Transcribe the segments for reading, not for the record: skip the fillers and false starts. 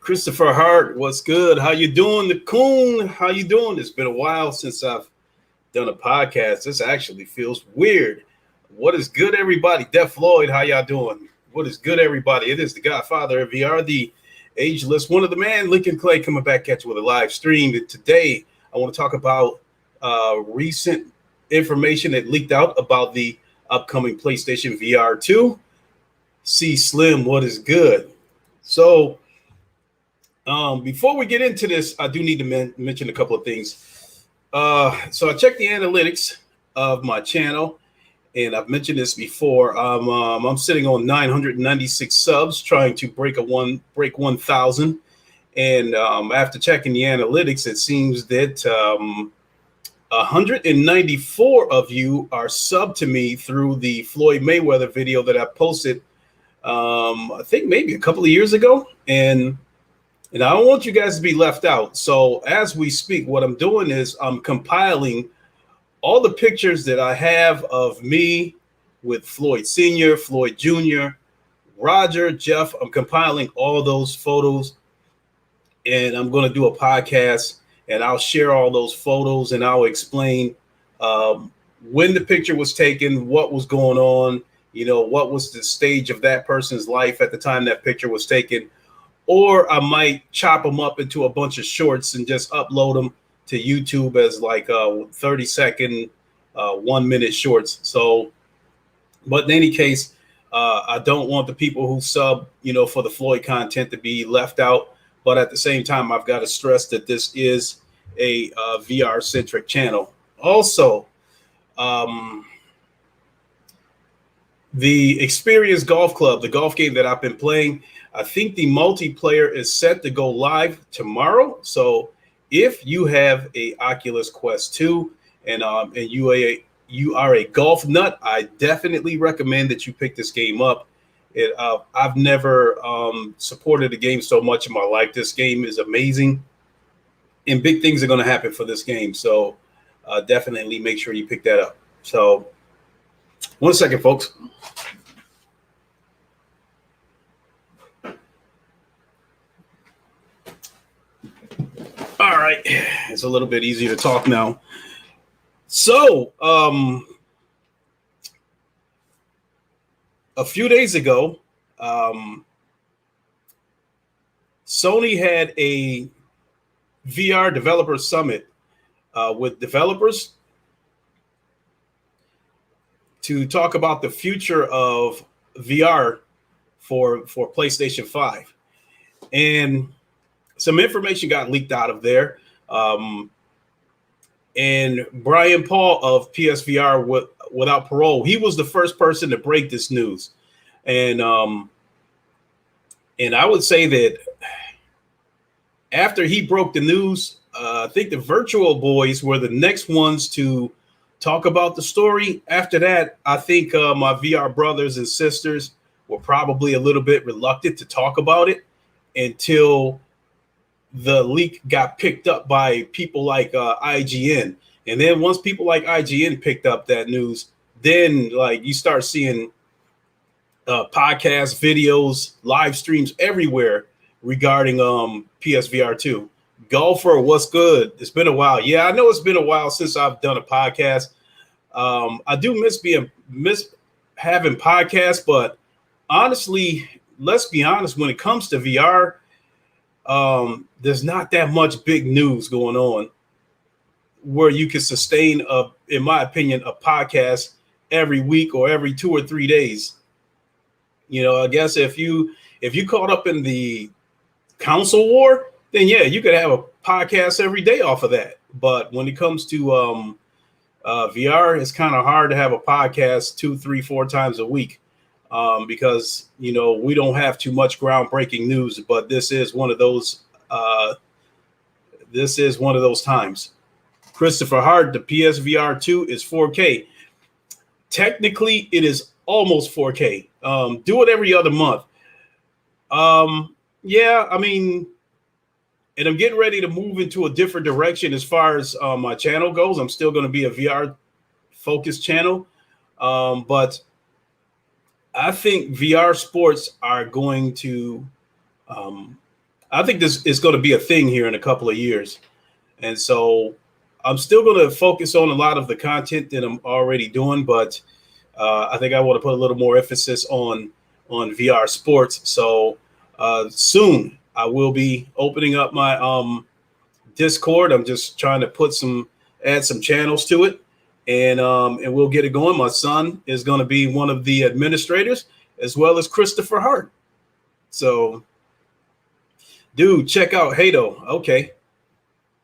Christopher Hart, what's good? How you doing? The Coon, how you doing? It's been a while since I've done a podcast. This actually feels weird. What is good, everybody? Def Floyd, how y'all doing? What is good, everybody? It is the Godfather of VR, the ageless one of the man, Lincoln Clay, coming back at you with a live stream. And today, I want to talk about recent information that leaked out about the upcoming PlayStation VR 2. See Slim, what is good? So, before we get into this, I do need to mention a couple of things. So I checked the analytics of my channel, and I've mentioned this before. I'm sitting on 996 subs, trying to break 1,000. And after checking the analytics, it seems that 194 of you are subbed to me through the Floyd Mayweather video that I posted, I think maybe a couple of years ago, and I don't want you guys to be left out. So as we speak, what I'm doing is I'm compiling all the pictures that I have of me with Floyd Sr., Floyd Jr., Roger, Jeff. I'm compiling all those photos, and I'm going to do a podcast, and I'll share all those photos, and I'll explain when the picture was taken, what was going on, what was the stage of that person's life at the time that picture was taken. Or I might chop them up into a bunch of shorts and just upload them to YouTube as like 30-second, 1 minute shorts. So, but in any case, I don't want the people who sub, for the Floyd content to be left out. But at the same time, I've got to stress that this is a VR centric channel. Also, the Experience Golf Club, the golf game that I've been playing, I think the multiplayer is set to go live tomorrow. So if you have a Oculus Quest 2 and you are a golf nut, I definitely recommend that you pick this game up. I've never supported a game so much in my life. This game is amazing, and big things are going to happen for this game. So definitely make sure you pick that up. So 1 second, folks. All right, it's a little bit easier to talk now. So, a few days ago, Sony had a VR developer summit with developers to talk about the future of VR for PlayStation 5. And some information got leaked out of there. And Brian Paul of PSVR without parole, he was the first person to break this news. And I would say that after he broke the news, I think the Virtual Boys were the next ones to talk about the story. After that, I think my VR brothers and sisters were probably a little bit reluctant to talk about it until the leak got picked up by people like IGN. And then once people like IGN picked up that news, then like you start seeing podcasts, videos, live streams everywhere regarding PSVR 2. Golfer, what's good? It's been a while. Yeah, I know it's been a while since I've done a podcast. I do miss having podcasts, but honestly, let's be honest, when it comes to VR, there's not that much big news going on where you can sustain in my opinion, a podcast every week or every 2 or 3 days. I guess if you caught up in the console war, then yeah, you could have a podcast every day off of that. But when it comes to VR, it's kind of hard to have a podcast 2, 3, 4 times a week. Because we don't have too much groundbreaking news, but this is one of those. This is one of those times. Christopher Hart, the PSVR 2 is 4K. Technically, it is almost 4K. Do it every other month. Yeah, I mean, and I'm getting ready to move into a different direction as far as my channel goes. I'm still going to be a VR focused channel, but I think VR sports are going to I think this is going to be a thing here in a couple of years. And so I'm still going to focus on a lot of the content that I'm already doing, but I think I want to put a little more emphasis on VR sports. So soon I will be opening up my Discord. I'm just trying to add some channels to it, and we'll get it going. My son is going to be one of the administrators, as well as Christopher Hart. So, dude, check out Hado. Okay,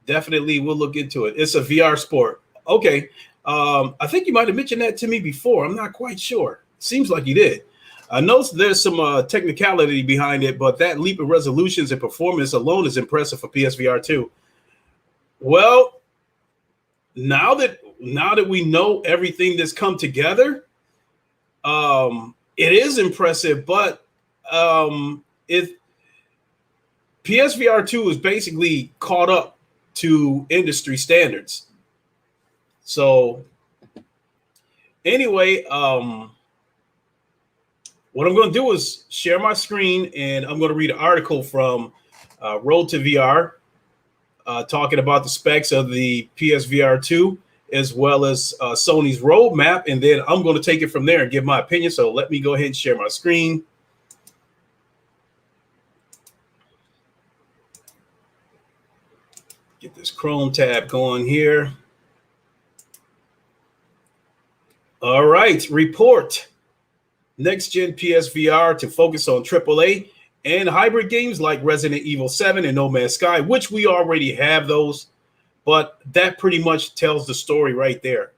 definitely we'll look into it. It's a VR sport. Okay, I think you might have mentioned that to me before. I'm not quite sure. Seems like you did. I know there's some technicality behind it, but that leap in resolutions and performance alone is impressive for PSVR 2. Well, now that we know everything that's come together, it is impressive. But PSVR 2 is basically caught up to industry standards. So anyway, what I'm going to do is share my screen, and I'm going to read an article from Road to VR, talking about the specs of the PSVR 2, as well as Sony's roadmap, and then I'm going to take it from there and give my opinion. So let me go ahead and share my screen. Get this Chrome tab going here. All right, report. Next-gen PSVR to focus on AAA and hybrid games like Resident Evil 7 and No Man's Sky, which we already have those, but that pretty much tells the story right there.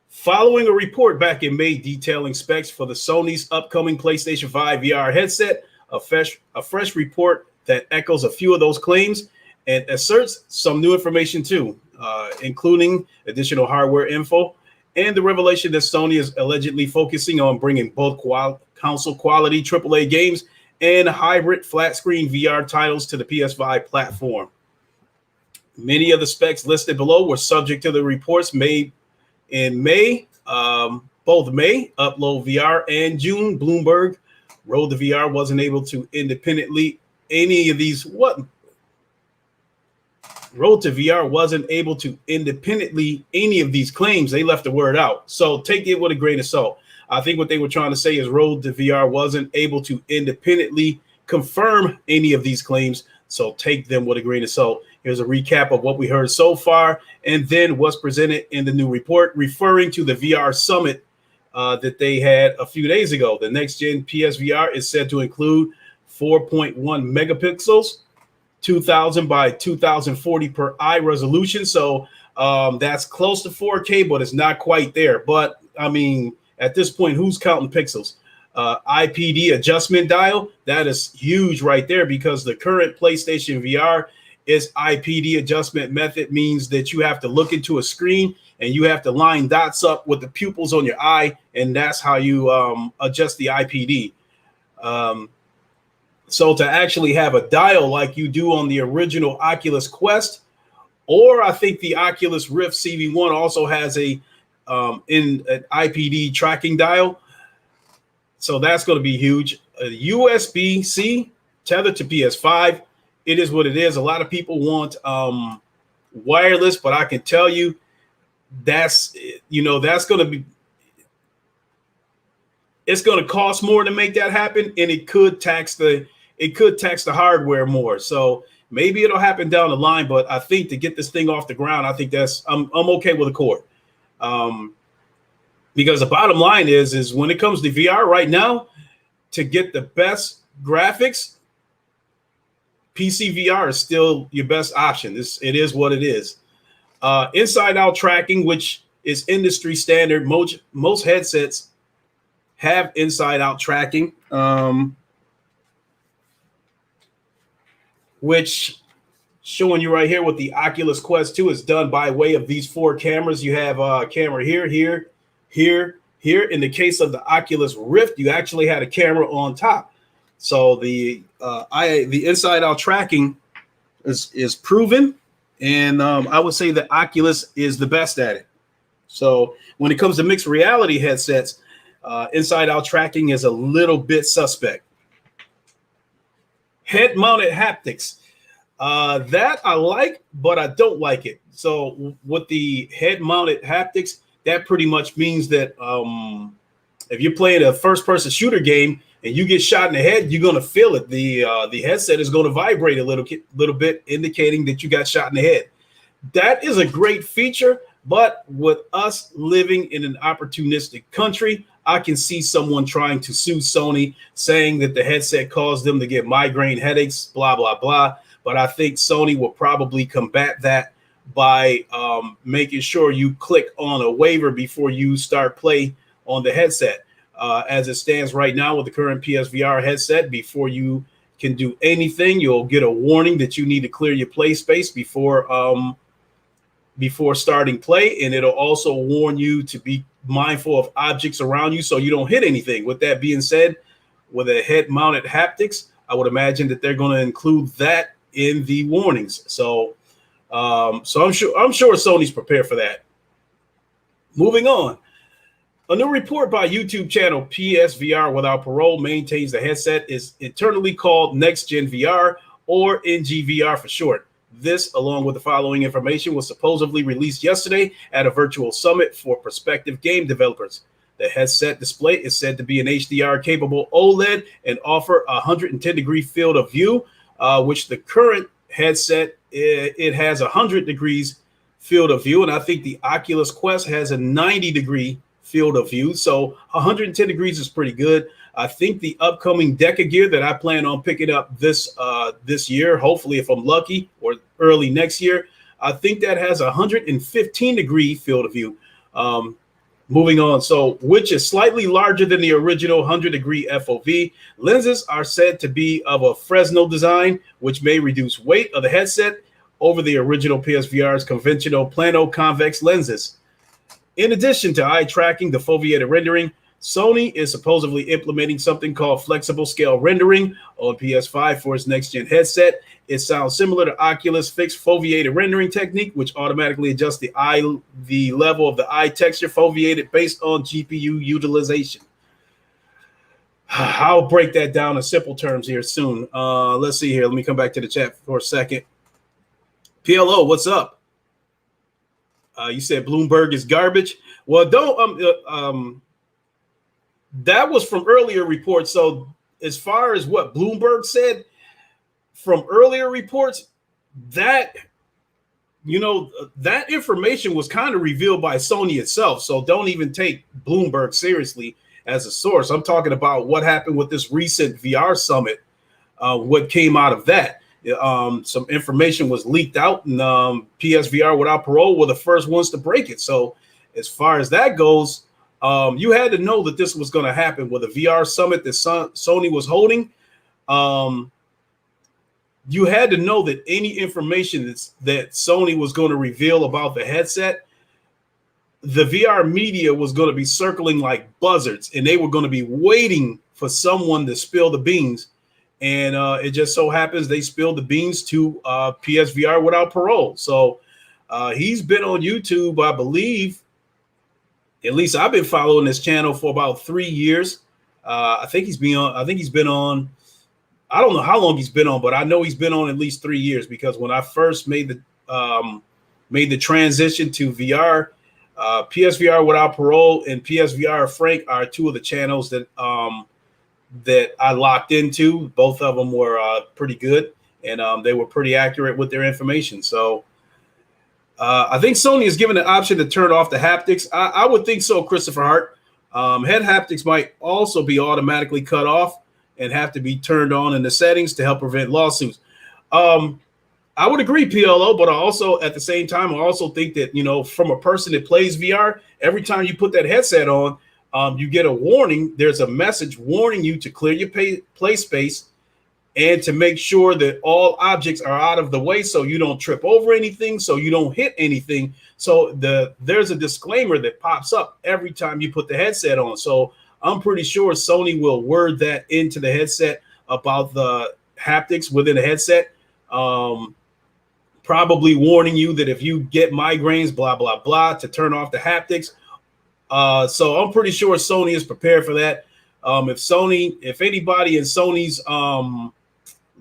Following a report back in May detailing specs for the Sony's upcoming PlayStation 5 VR headset, a fresh report that echoes a few of those claims and asserts some new information too, including additional hardware info and the revelation that Sony is allegedly focusing on bringing both console quality AAA games and hybrid flat screen VR titles to the PS5 platform. Many of the specs listed below were subject to the reports made in May, both May, Upload VR, and June, Bloomberg. Road to VR wasn't able to independently any of these claims. They left the word out. So take it with a grain of salt. I think what they were trying to say is Road to VR wasn't able to independently confirm any of these claims. So take them with a grain of salt. Here's a recap of what we heard so far, and then what's presented in the new report, referring to the VR summit that they had a few days ago. The next-gen PSVR is said to include 4.1 megapixels, 2000 by 2040 per eye resolution. So that's close to 4K, but it's not quite there. But I mean, at this point, who's counting pixels? IPD adjustment dial, that is huge right there, because the current PlayStation VR is IPD adjustment method, means that you have to look into a screen and you have to line dots up with the pupils on your eye, and that's how you adjust the IPD. So to actually have a dial like you do on the original Oculus Quest, or I think the Oculus Rift CV1 also has an IPD tracking dial. So that's going to be huge. USB-C tethered to PS5. It is what it is. A lot of people want wireless, but I can tell you that's going to be, it's going to cost more to make that happen, and it could tax the hardware more. So maybe it'll happen down the line, but I think to get this thing off the ground, I think I'm okay with a cord. Because the bottom line is when it comes to VR right now, to get the best graphics, PC VR is still your best option. It is what it is. Inside out tracking, which is industry standard. Most headsets have inside out tracking, which showing you right here with the Oculus Quest 2 is done by way of these 4 cameras. You have a camera here. In the case of the Oculus Rift, you actually had a camera on top. So the inside out tracking is proven, and I would say that Oculus is the best at it. So when it comes to mixed reality headsets, inside out tracking is a little bit suspect. Head-mounted haptics. That I like, but I don't like it. So with the head-mounted haptics, that pretty much means that if you're playing a first-person shooter game and you get shot in the head, you're gonna feel it. The headset is going to vibrate a little bit, indicating that you got shot in the head. That is a great feature, but with us living in an opportunistic country, I can see someone trying to sue Sony, saying that the headset caused them to get migraine headaches, blah, blah, blah. But I think Sony will probably combat that by making sure you click on a waiver before you start play on the headset. As it stands right now with the current PSVR headset, before you can do anything, you'll get a warning that you need to clear your play space before starting play, and it'll also warn you to be mindful of objects around you so you don't hit anything. With that being said, with a head-mounted haptics, I would imagine that they're going to include that in the warnings. So I'm sure Sony's prepared for that. Moving on. A new report by YouTube channel PSVR Without Parole maintains the headset is internally called Next Gen VR, or NGVR for short. This, along with the following information, was supposedly released yesterday at a virtual summit for prospective game developers. The headset display is said to be an HDR-capable OLED and offer a 110-degree field of view, which the current headset, it has a 100 degrees field of view, and I think the Oculus Quest has a 90-degree field of view. So 110 degrees is pretty good. I think the upcoming Deca gear that I plan on picking up this year, hopefully if I'm lucky, or early next year, I think that has a 115 degree field of view. Moving on, so which is slightly larger than the original 100 degree FOV. Lenses are said to be of a Fresnel design, which may reduce weight of the headset over the original PSVR's conventional plano-convex lenses. In addition to eye tracking, the foveated rendering, Sony is supposedly implementing something called flexible scale rendering on PS5 for its next-gen headset. It sounds similar to Oculus' fixed foveated rendering technique, which automatically adjusts the level of the eye texture foveated based on GPU utilization. I'll break that down in simple terms here soon. Let's see here. Let me come back to the chat for a second. PLO, what's up? You said Bloomberg is garbage. Well, don't that was from earlier reports. So as far as what Bloomberg said from earlier reports, that that information was kind of revealed by Sony itself. So don't even take Bloomberg seriously as a source. I'm talking about what happened with this recent VR summit, what came out of that. Some information was leaked out, and PSVR Without Parole were the first ones to break it. So as far as that goes, you had to know that this was going to happen with a VR summit that Sony was holding. You had to know that any information that Sony was going to reveal about the headset, the VR media was going to be circling like buzzards, and they were going to be waiting for someone to spill the beans. And it just so happens they spilled the beans to PSVR Without Parole. So he's been on YouTube, I believe. At least I've been following this channel for about 3 years. I think he's been on. I don't know how long he's been on, but I know he's been on at least 3 years, because when I first made the transition to VR, PSVR Without Parole and PSVR Frank are two of the channels that I locked into. Both of them were pretty good, and they were pretty accurate with their information. So I think Sony is given the option to turn off the haptics. I would think so, Christopher Hart. Head haptics might also be automatically cut off and have to be turned on in the settings to help prevent lawsuits. I would agree, PLO, but I also, at the same time, I also think that, from a person that plays VR, every time you put that headset on, you get a warning. There's a message warning you to clear your play space and to make sure that all objects are out of the way so you don't trip over anything, so you don't hit anything. So there's a disclaimer that pops up every time you put the headset on. So I'm pretty sure Sony will word that into the headset about the haptics within the headset, probably warning you that if you get migraines, blah, blah, blah, to turn off the haptics. So I'm pretty sure Sony is prepared for that. If anybody in Sony's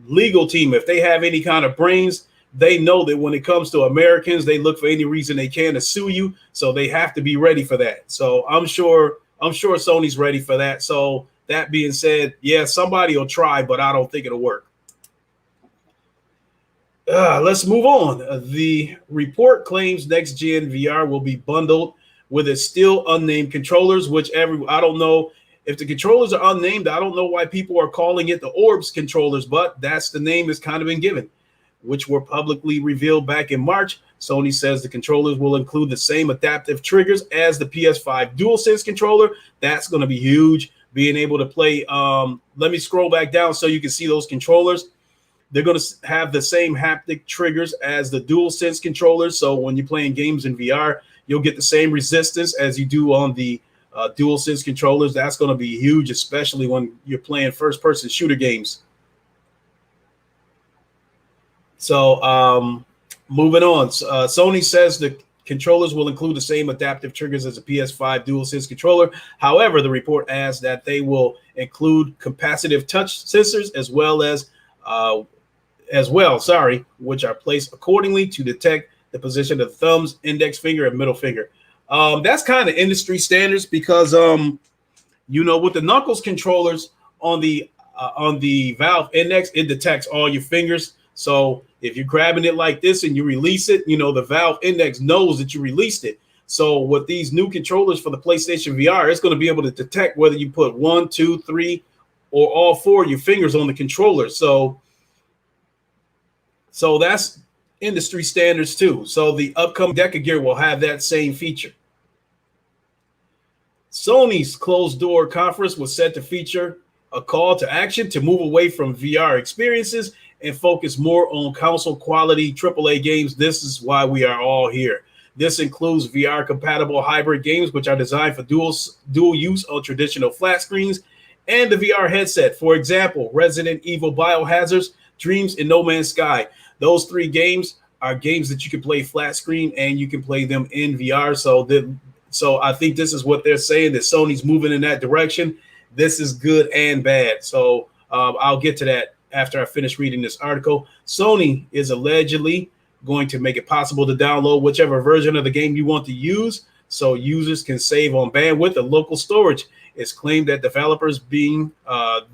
legal team, if they have any kind of brains, they know that when it comes to Americans, they look for any reason they can to sue you. So they have to be ready for that. So I'm sure Sony's ready for that. So that being said, yeah, somebody will try, but I don't think it'll work. Let's move on. The report claims next gen VR will be bundled with its still unnamed controllers, which I don't know if the controllers are unnamed. I don't know why people are calling it the Orbs controllers, but that's the name that's kind of been given, which were publicly revealed back in March. Sony says the controllers will include the same adaptive triggers as the PS5 DualSense controller. That's going to be huge. Being able to play. Let me scroll back down so you can see those controllers. They're going to have the same haptic triggers as the DualSense controllers. So when you're playing games in VR, you'll get the same resistance as you do on the DualSense controllers. That's going to be huge, especially when you're playing first-person shooter games. So moving on. Sony says the controllers will include the same adaptive triggers as a PS5 DualSense controller. However, the report adds that they will include capacitive touch sensors which are placed accordingly to detect the position of the thumbs, index finger, and middle finger. That's kind of industry standards because, with the Knuckles controllers on the Valve Index, it detects all your fingers. So if you're grabbing it like this and you release it, the Valve Index knows that you released it. So with these new controllers for the PlayStation VR, it's going to be able to detect whether you put 1, 2, 3, or all 4 of your fingers on the controller. So that's industry standards too. So the upcoming Deca Gear will have that same feature. Sony's closed door conference was set to feature a call to action to move away from VR experiences and focus more on console quality AAA games. This is why we are all here. This includes VR compatible hybrid games, which are designed for dual use on traditional flat screens, and the VR headset. For example, Resident Evil Biohazards, Dreams, and No Man's Sky. Those 3 games are games that you can play flat screen and you can play them in VR. So I think this is what they're saying, that Sony's moving in that direction. This is good and bad. So I'll get to that after I finish reading this article. Sony is allegedly going to make it possible to download whichever version of the game you want to use, so users can save on bandwidth and local storage. It's claimed that developers behind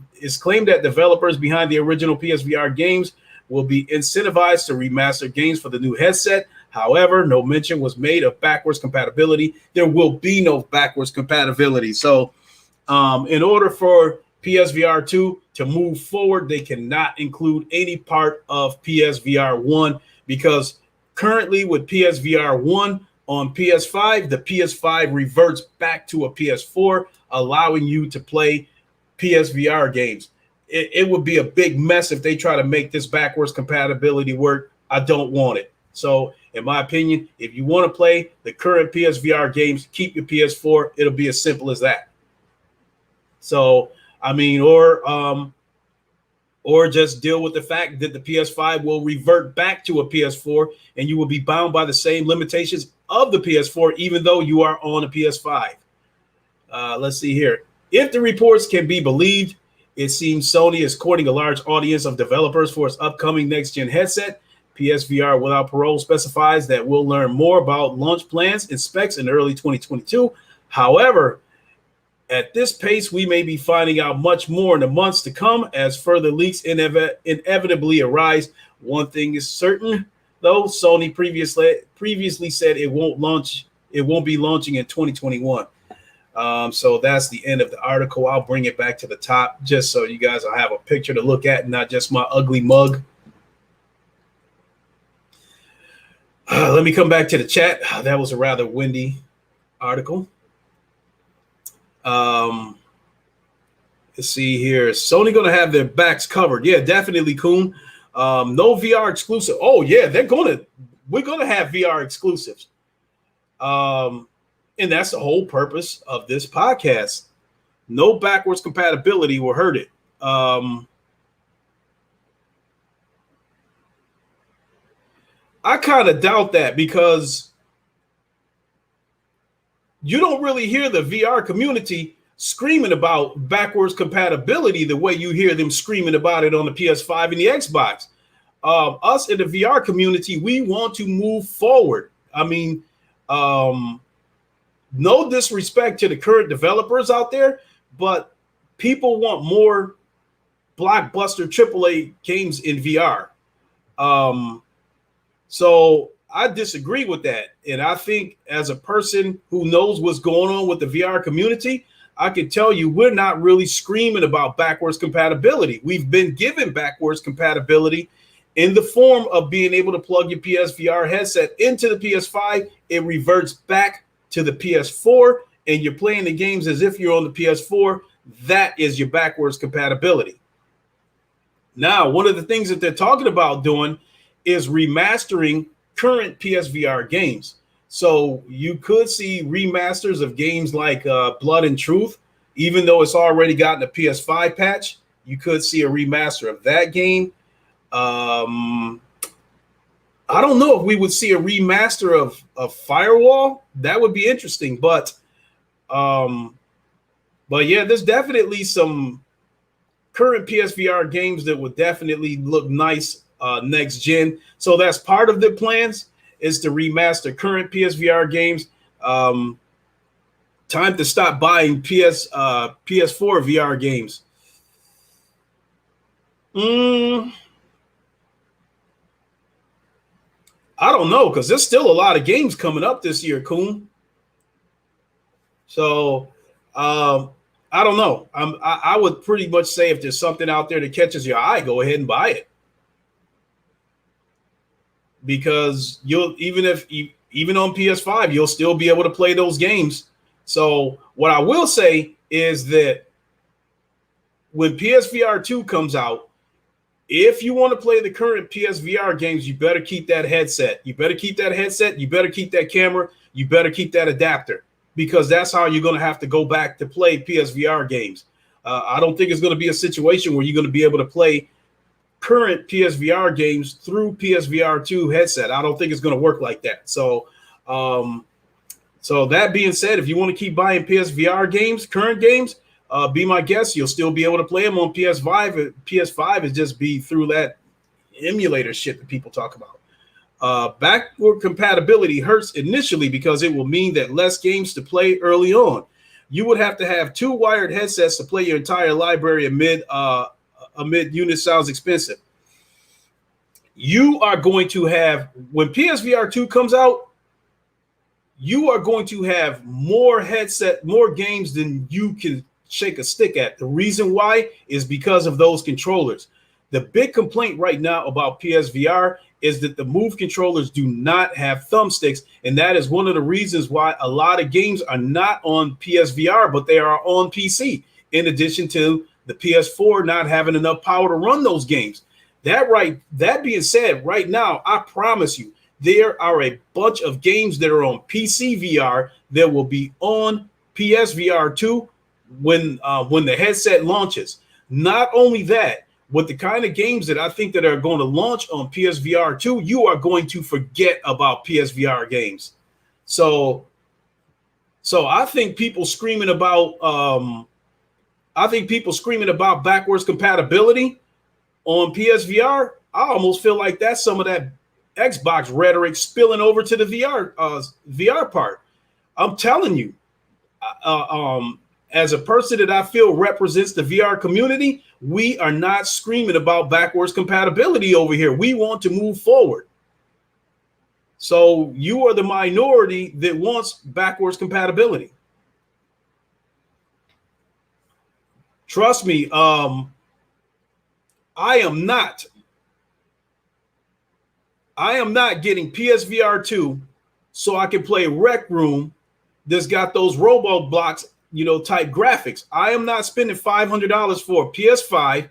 the original PSVR games will be incentivized to remaster games for the new headset. However, no mention was made of backwards compatibility. There will be no backwards compatibility. So in order for PSVR 2 to move forward, they cannot include any part of PSVR 1, because currently with PSVR 1 on PS5, the PS5 reverts back to a PS4, allowing you to play PSVR games. It would be a big mess if they try to make this backwards compatibility work. I don't want it. So in my opinion, if you want to play the current PSVR games, keep your PS4. It'll be as simple as that. So, I mean, or just deal with the fact that the PS5 will revert back to a PS4 and you will be bound by the same limitations of the PS4, even though you are on a PS5. Let's see here. If the reports can be believed, it seems Sony is courting a large audience of developers for its upcoming next-gen headset. PSVR Without Parole specifies that we'll learn more about launch plans and specs in early 2022. However, at this pace, we may be finding out much more in the months to come as further leaks inevitably arise. One thing is certain, though, Sony previously said it won't be launching in 2021. So that's the end of the article. I'll bring it back to the top just so you guys will have a picture to look at, not just my ugly mug. Let me come back to the chat. That was a rather windy article. Let's see here. Sony going to have their backs covered. Yeah, definitely, Kuhn. No VR exclusive. Oh, yeah, we're going to have VR exclusives. And that's the whole purpose of this podcast. No backwards compatibility will hurt it. I kind of doubt that, because you don't really hear the VR community screaming about backwards compatibility the way you hear them screaming about it on the PS5 and the Xbox. Us in the VR community, we want to move forward. I mean, no disrespect to the current developers out there, but people want more blockbuster AAA games in VR. So I disagree with that. And I think as a person who knows what's going on with the VR community, I can tell you we're not really screaming about backwards compatibility. We've been given backwards compatibility in the form of being able to plug your PSVR headset into the PS5. It reverts back to the PS4, and you're playing the games as if you're on the PS4. That is your backwards compatibility. Now, one of the things that they're talking about doing is remastering current PSVR games. So you could see remasters of games like Blood and Truth, even though it's already gotten a PS5 patch. You could see a remaster of that game. I don't know if we would see a remaster of Firewall. That would be interesting, but yeah, there's definitely some current PSVR games that would definitely look nice next gen. So that's part of the plans, is to remaster current PSVR games. Time to stop buying PS4 VR games. I don't know, because there's still a lot of games coming up this year, Coon. So I don't know. I would pretty much say if there's something out there that catches your eye, go ahead and buy it. Because even on PS5, you'll still be able to play those games. So what I will say is that when PSVR 2 comes out, if you want to play the current PSVR games, you better keep that headset. You better keep that headset. You better keep that camera. You better keep that adapter, because that's how you're going to have to go back to play PSVR games. I don't think it's going to be a situation where you're going to be able to play current PSVR games through PSVR 2 headset. I don't think it's going to work like that. So that being said, if you want to keep buying PSVR games, current games, be my guest. You'll still be able to play them on PS5. PS5 is just be through that emulator shit that people talk about. Backward compatibility hurts initially because it will mean that less games to play early on. You would have to have 2 wired headsets to play your entire library amid unit sounds expensive. You are going to have, when PSVR 2 comes out, you are going to have more games than you can shake a stick at. The reason why is because of those controllers. The big complaint right now about PSVR is that the Move controllers do not have thumbsticks, and that is one of the reasons why a lot of games are not on PSVR, but they are on PC, in addition to the PS4 not having enough power to run those games. That being said, right now, I promise you, there are a bunch of games that are on PC VR that will be on PSVR 2 when the headset launches. Not only that, with the kind of games that I think that are going to launch on PSVR 2, you are going to forget about PSVR games. So I think people screaming about backwards compatibility on PSVR, I almost feel like that's some of that Xbox rhetoric spilling over to the VR part. I'm telling you, as a person that I feel represents the VR community, we are not screaming about backwards compatibility over here. We want to move forward. So you are the minority that wants backwards compatibility. Trust me, I am not getting PSVR 2 so I can play Rec Room that's got those Robo Blocks, type graphics. I am not spending $500 for a PS5,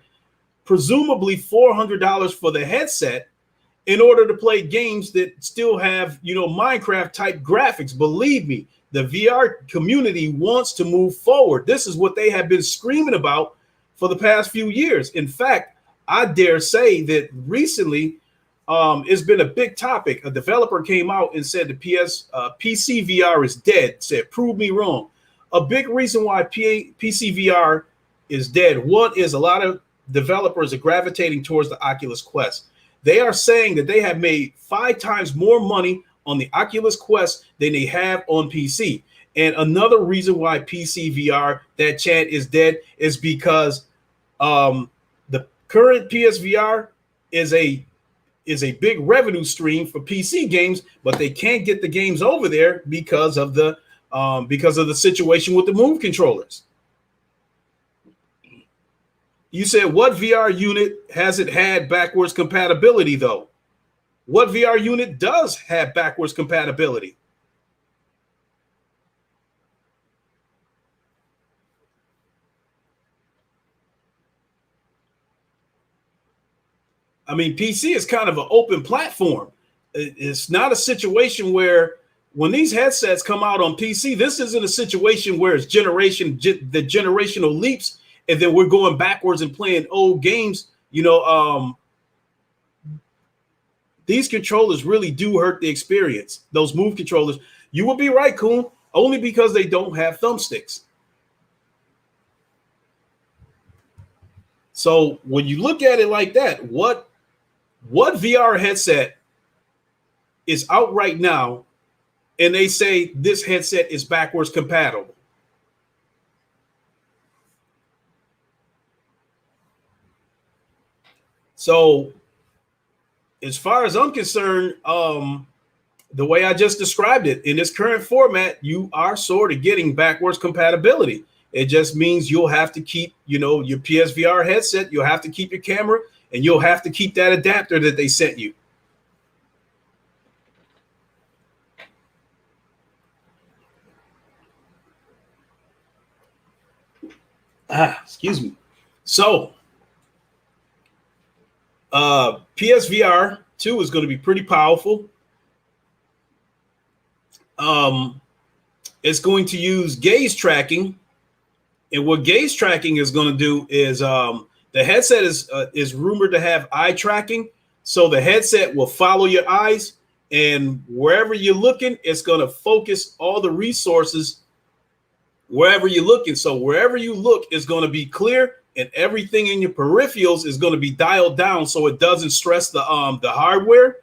presumably $400 for the headset, in order to play games that still have, Minecraft type graphics. Believe me, the VR community wants to move forward. This is what they have been screaming about for the past few years. In fact, I dare say that recently it's been a big topic. A developer came out and said the PC VR is dead. Said, prove me wrong. a big reason why PCVR is dead. One is a lot of developers are gravitating towards the Oculus Quest. They are saying that they have made 5 times more money on the Oculus Quest than they have on PC. And another reason why PCVR, that chat, is dead is because the current PSVR is a big revenue stream for PC games, but they can't get the games over there because of the situation with the Move controllers. You said, what VR unit hasn't had backwards compatibility, though? What VR unit does have backwards compatibility? I mean, PC is kind of an open platform. It's not a situation where when these headsets come out on PC, this isn't a situation where it's the generational leaps, and then we're going backwards and playing old games. These controllers really do hurt the experience. Those Move controllers. You would be right, Kuhn, only because they don't have thumbsticks. So when you look at it like that, what VR headset is out right now, and they say this headset is backwards compatible? So as far as I'm concerned, the way I just described it, in this current format, you are sort of getting backwards compatibility. It just means you'll have to keep, your PSVR headset, you'll have to keep your camera, and you'll have to keep that adapter that they sent you. Excuse me. So, PSVR 2 is going to be pretty powerful. It's going to use gaze tracking, and what gaze tracking is going to do is the headset is rumored to have eye tracking, so the headset will follow your eyes, and wherever you're looking, it's going to focus all the resources wherever you're looking. So wherever you look is going to be clear, and everything in your peripherals is going to be dialed down so it doesn't stress the hardware.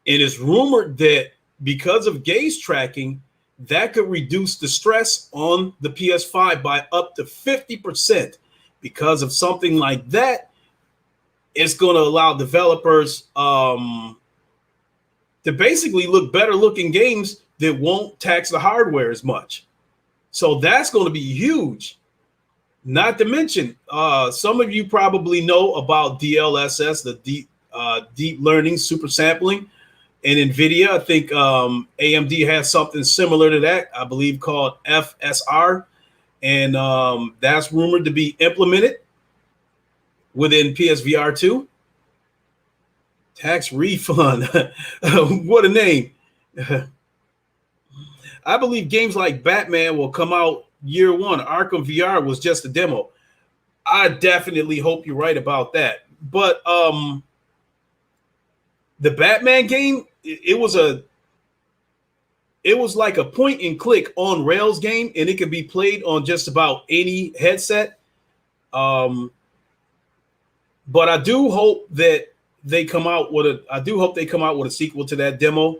It is rumored that because of gaze tracking, that could reduce the stress on the PS5 by up to 50%. Because of something like that, it's going to allow developers to basically look better looking games that won't tax the hardware as much. So that's going to be huge. Not to mention, some of you probably know about DLSS, the deep learning super sampling. And NVIDIA, I think AMD has something similar to that, I believe called FSR. And that's rumored to be implemented within PSVR 2. Tax refund. What a name. I believe games like Batman will come out year one. Arkham VR was just a demo. I definitely hope you're right about that. But the Batman game, it was like a point and click on rails game, and it can be played on just about any headset. But I do hope that they come out with a sequel to that demo.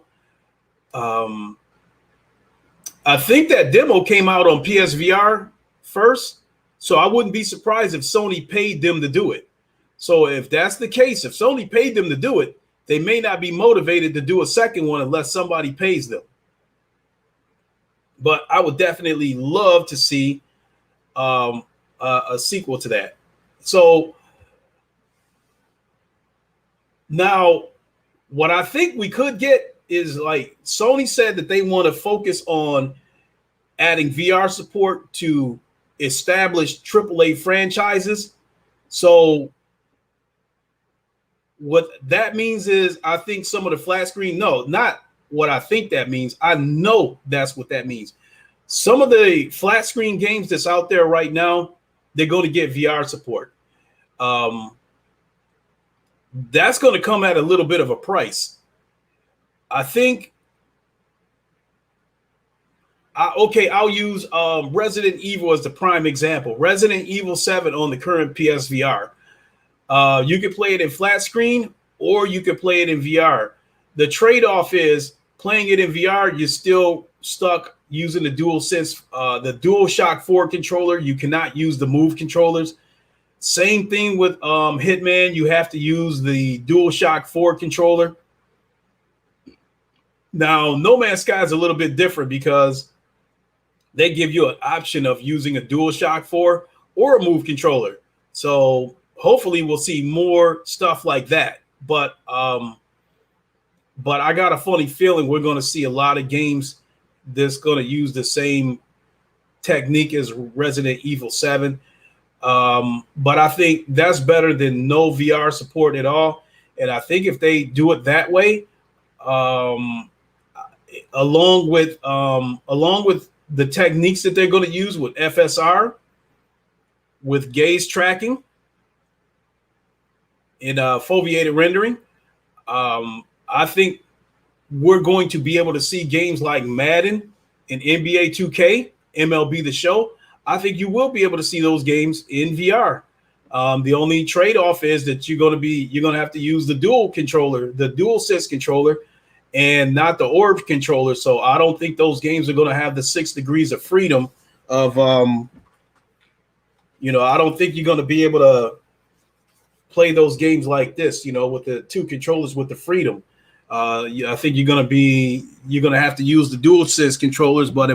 I think that demo came out on PSVR first, so I wouldn't be surprised if Sony paid them to do it. So if that's the case, if Sony paid them to do it, they may not be motivated to do a second one unless somebody pays them. But I would definitely love to see a sequel to that. So now what I think we could get is, like, Sony said that they want to focus on adding VR support to established AAA franchises. So what that means is, I think some of the flat screen, no, not what I think that means. I know that's what that means. Some of the flat screen games that's out there right now, they're going to get VR support. That's going to come at a little bit of a price. I think Okay, I'll use Resident Evil as the prime example. Resident Evil 7 on the current PSVR. You can play it in flat screen or you can play it in VR. The trade-off is playing it in VR, you're still stuck using the the DualShock 4 controller. You cannot use the Move controllers. Same thing with Hitman. You have to use the DualShock 4 controller. Now, No Man's Sky is a little bit different because they give you an option of using a DualShock 4 or a Move controller. So hopefully we'll see more stuff like that. But I got a funny feeling we're going to see a lot of games that's going to use the same technique as Resident Evil 7. But I think that's better than no VR support at all. And I think if they do it that way, along with the techniques that they're going to use with FSR, with gaze tracking, and foveated rendering, I think we're going to be able to see games like Madden and NBA 2K, MLB The Show. I think you will be able to see those games in VR. The only trade-off is that you're going to have to use the dual controller, the DualSense controller, and not the Orb controller. So I don't think those games are going to have the 6 degrees of freedom of, I don't think you're going to be able to play those games like this, with the 2 controllers with the freedom. I think you're going to have to use the DualSense controllers, but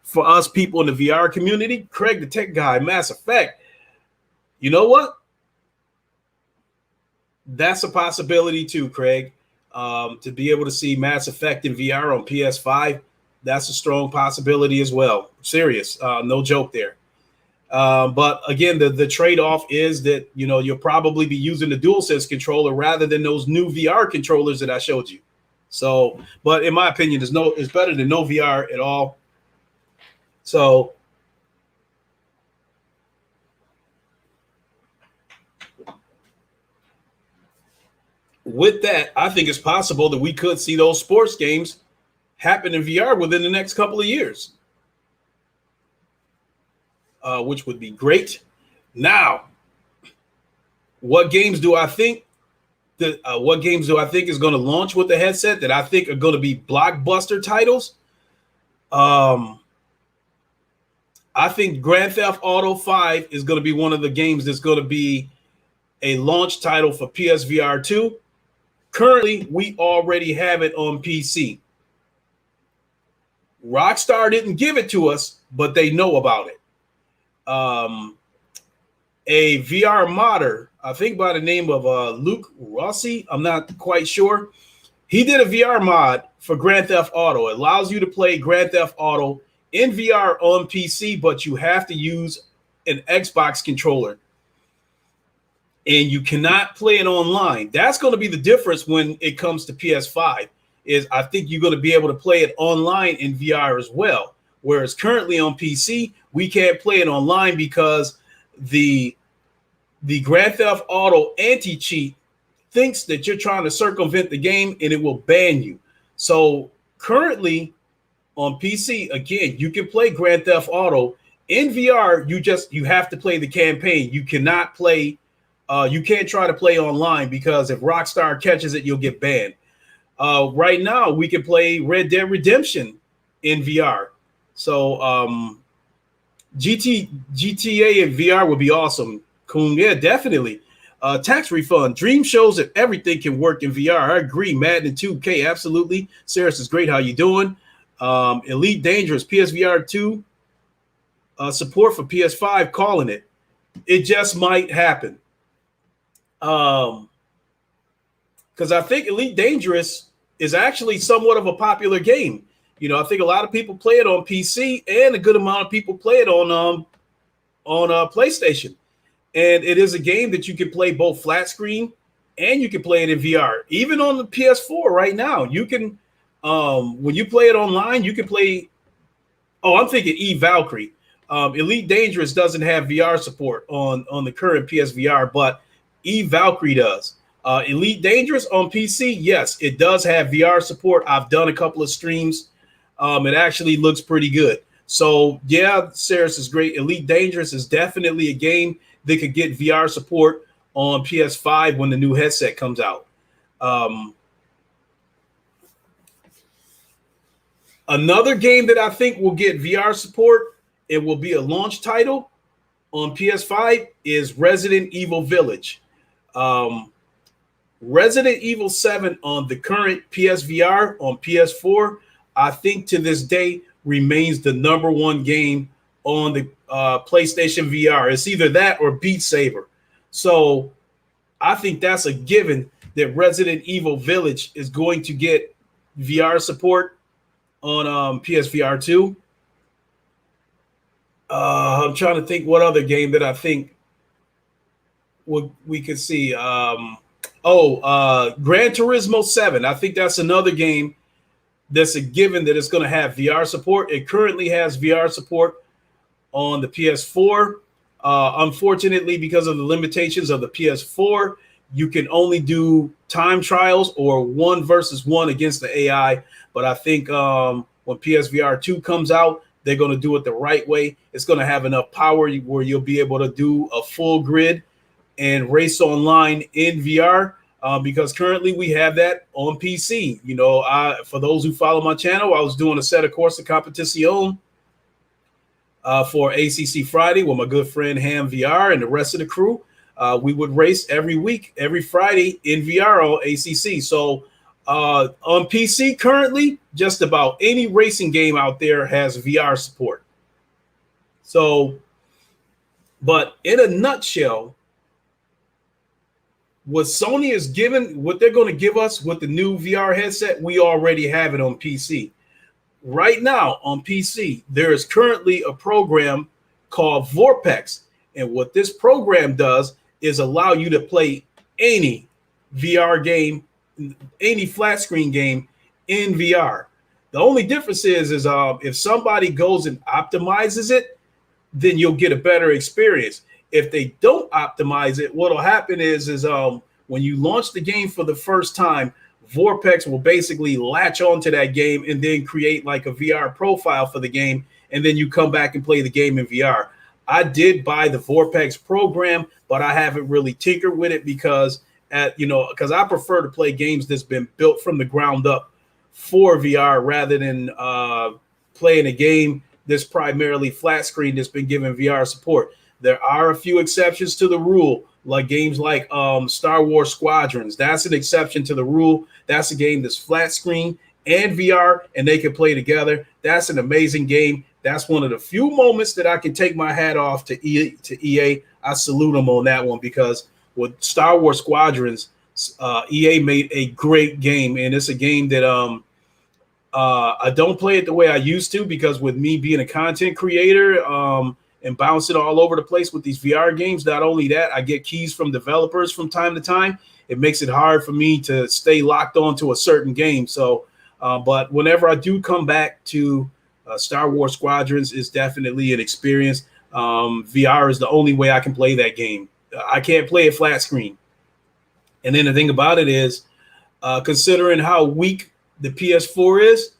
for us people in the VR community, Craig, the tech guy, Mass Effect, you know what? That's a possibility too, Craig. To be able to see Mass Effect in VR on PS5, that's a strong possibility as well. Serious, no joke there. But again, the trade-off is that you'll probably be using the DualSense controller rather than those new VR controllers that I showed you. So, but in my opinion, it's better than no VR at all. So with that, I think it's possible that we could see those sports games happen in VR within the next couple of years, which would be great. Now, what games do I think is going to launch with the headset that I think are going to be blockbuster titles? I think Grand Theft Auto 5 is going to be one of the games that's going to be a launch title for PSVR 2. Currently, we already have it on PC. Rockstar didn't give it to us, but they know about it. A VR modder, I think by the name of Luke Rossi, I'm not quite sure. He did a VR mod for Grand Theft Auto. It allows you to play Grand Theft Auto in VR on PC, but you have to use an Xbox controller. And you cannot play it online. That's going to be the difference when it comes to PS5, is I think you're going to be able to play it online in VR as well. Whereas currently on PC, we can't play it online because the Grand Theft Auto anti-cheat thinks that you're trying to circumvent the game and it will ban you. So currently on PC, again, you can play Grand Theft Auto in VR. You have to play the campaign. You cannot play. You can't try to play online because if Rockstar catches it, you'll get banned. Right now, we can play Red Dead Redemption in VR. So GTA in VR would be awesome. Cool. Yeah, definitely. Tax refund. Dream shows that everything can work in VR. I agree. Madden 2K, absolutely. Saris is great. How you doing? Elite Dangerous, PSVR 2 support for PS5, calling it. It just might happen. Because I think Elite Dangerous is actually somewhat of a popular game. I think a lot of people play it on PC and a good amount of people play it on PlayStation. And it is a game that you can play both flat screen and you can play it in VR. Even on the PS4 right now, you can, when you play it online, you can play. Oh, I'm thinking Valkyrie. Elite Dangerous doesn't have VR support on the current PSVR, but Valkyrie does. Elite Dangerous on PC, yes, it does have VR support. I've done a couple of streams it actually looks pretty good. So yeah, Ceres is great. Elite Dangerous is definitely a game that could get VR support on PS5 when the new headset comes out. Another game that I think will get VR support, it will be a launch title on PS5, is Resident Evil Village. Resident Evil 7 on the current PSVR on PS4, I think to this day remains the number one game on the PlayStation VR. It's either that or Beat Saber. So I think that's a given that Resident Evil Village is going to get VR support on PSVR 2. I'm trying to think what other game that I think we could see. Gran Turismo 7. I think that's another game that's a given that it's going to have VR support. It currently has VR support on the PS4. Unfortunately, because of the limitations of the PS4, you can only do time trials or 1 versus 1 against the AI. But I think when PSVR 2 comes out, they're going to do it the right way. It's going to have enough power where you'll be able to do a full grid and race online in VR, because currently we have that on PC. You know, for those who follow my channel, I was doing a set of course of competition for ACC Friday with my good friend Ham VR and the rest of the crew. We would race every week, every Friday in VR on ACC. So on PC currently, just about any racing game out there has VR support. So, but in a nutshell, what Sony is giving, what they're going to give us with the new VR headset, we already have it on PC. Right now on PC, there is currently a program called Vorpex. And what this program does is allow you to play any VR game, any flat screen game in VR. The only difference is if somebody goes and optimizes it, then you'll get a better experience. If they don't optimize it, what'll happen is when you launch the game for the first time, Vorpex will basically latch onto that game and then create like a VR profile for the game, and then you come back and play the game in VR. I did buy the Vorpex program, but I haven't really tinkered with it because because I prefer to play games that's been built from the ground up for VR rather than playing a game that's primarily flat screen that's been given VR support. There are a few exceptions to the rule, like games like Star Wars Squadrons. That's an exception to the rule. That's a game that's flat screen and VR, and they can play together. That's an amazing game. That's one of the few moments that I can take my hat off to EA. I salute them on that one, because with Star Wars Squadrons, EA made a great game, and it's a game that I don't play it the way I used to, because with me being a content creator and bouncing all over the place with these VR games, not only that, I get keys from developers from time to time. It makes it hard for me to stay locked onto a certain game. So, but whenever I do come back to Star Wars Squadrons, is definitely an experience. VR is the only way I can play that game. I can't play it flat screen. And then the thing about it is, considering how weak the PS4 is,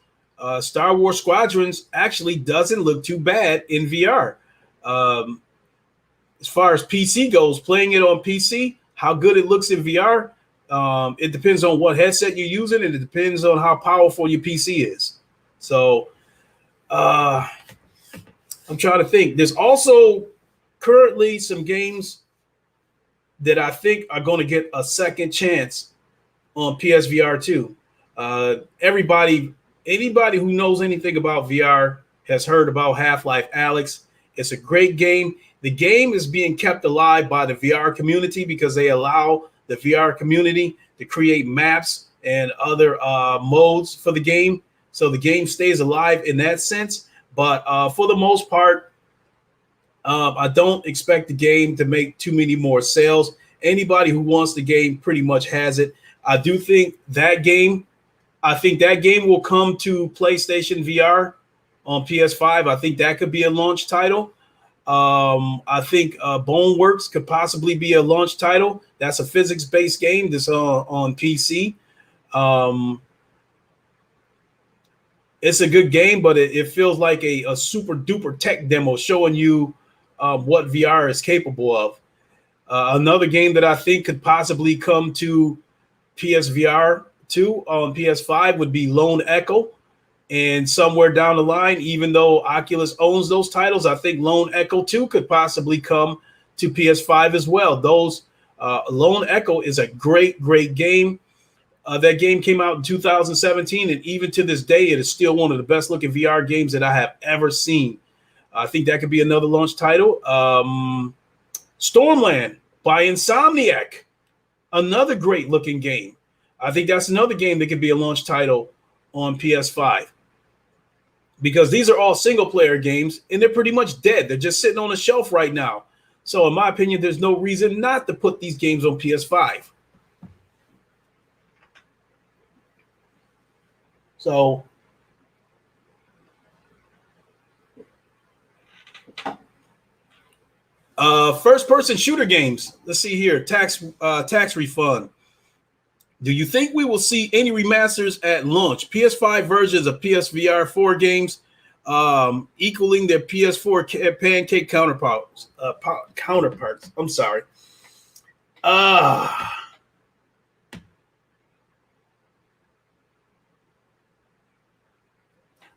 Star Wars Squadrons actually doesn't look too bad in VR. As far as PC goes, playing it on PC, how good it looks in VR, it depends on what headset you're using, and it depends on how powerful your PC is. So I'm trying to think. There's also currently some games that I think are going to get a second chance on PSVR 2. Anybody who knows anything about VR has heard about HalfLife Alex. It's a great game. The game is being kept alive by the VR community because they allow the VR community to create maps and other modes for the game. So the game stays alive in that sense. But for the most part, I don't expect the game to make too many more sales. Anybody who wants the game pretty much has it. I do think that game will come to PlayStation VR on PS5. I think that could be a launch title. I think Boneworks could possibly be a launch title. That's a physics-based game that's on PC. it's a good game, but it feels like a super duper tech demo showing you what VR is capable of. Another game that I think could possibly come to PSVR 2 on PS5 would be Lone Echo. And somewhere down the line, even though Oculus owns those titles, I think Lone Echo 2 could possibly come to PS5 as well. Those Lone Echo is a great, great game. That game came out in 2017, and even to this day, it is still one of the best looking VR games that I have ever seen. I think that could be another launch title. Stormland by Insomniac, another great looking game. I think that's another game that could be a launch title on PS5. Because these are all single player games and they're pretty much dead. They're just sitting on a shelf right now. So in my opinion, there's no reason not to put these games on PS5. So first person shooter games. Let's see here. Tax refund. Do you think we will see any remasters at launch? PS5 versions of PSVR 4 games equaling their PS4 pancake counterparts. I'm sorry.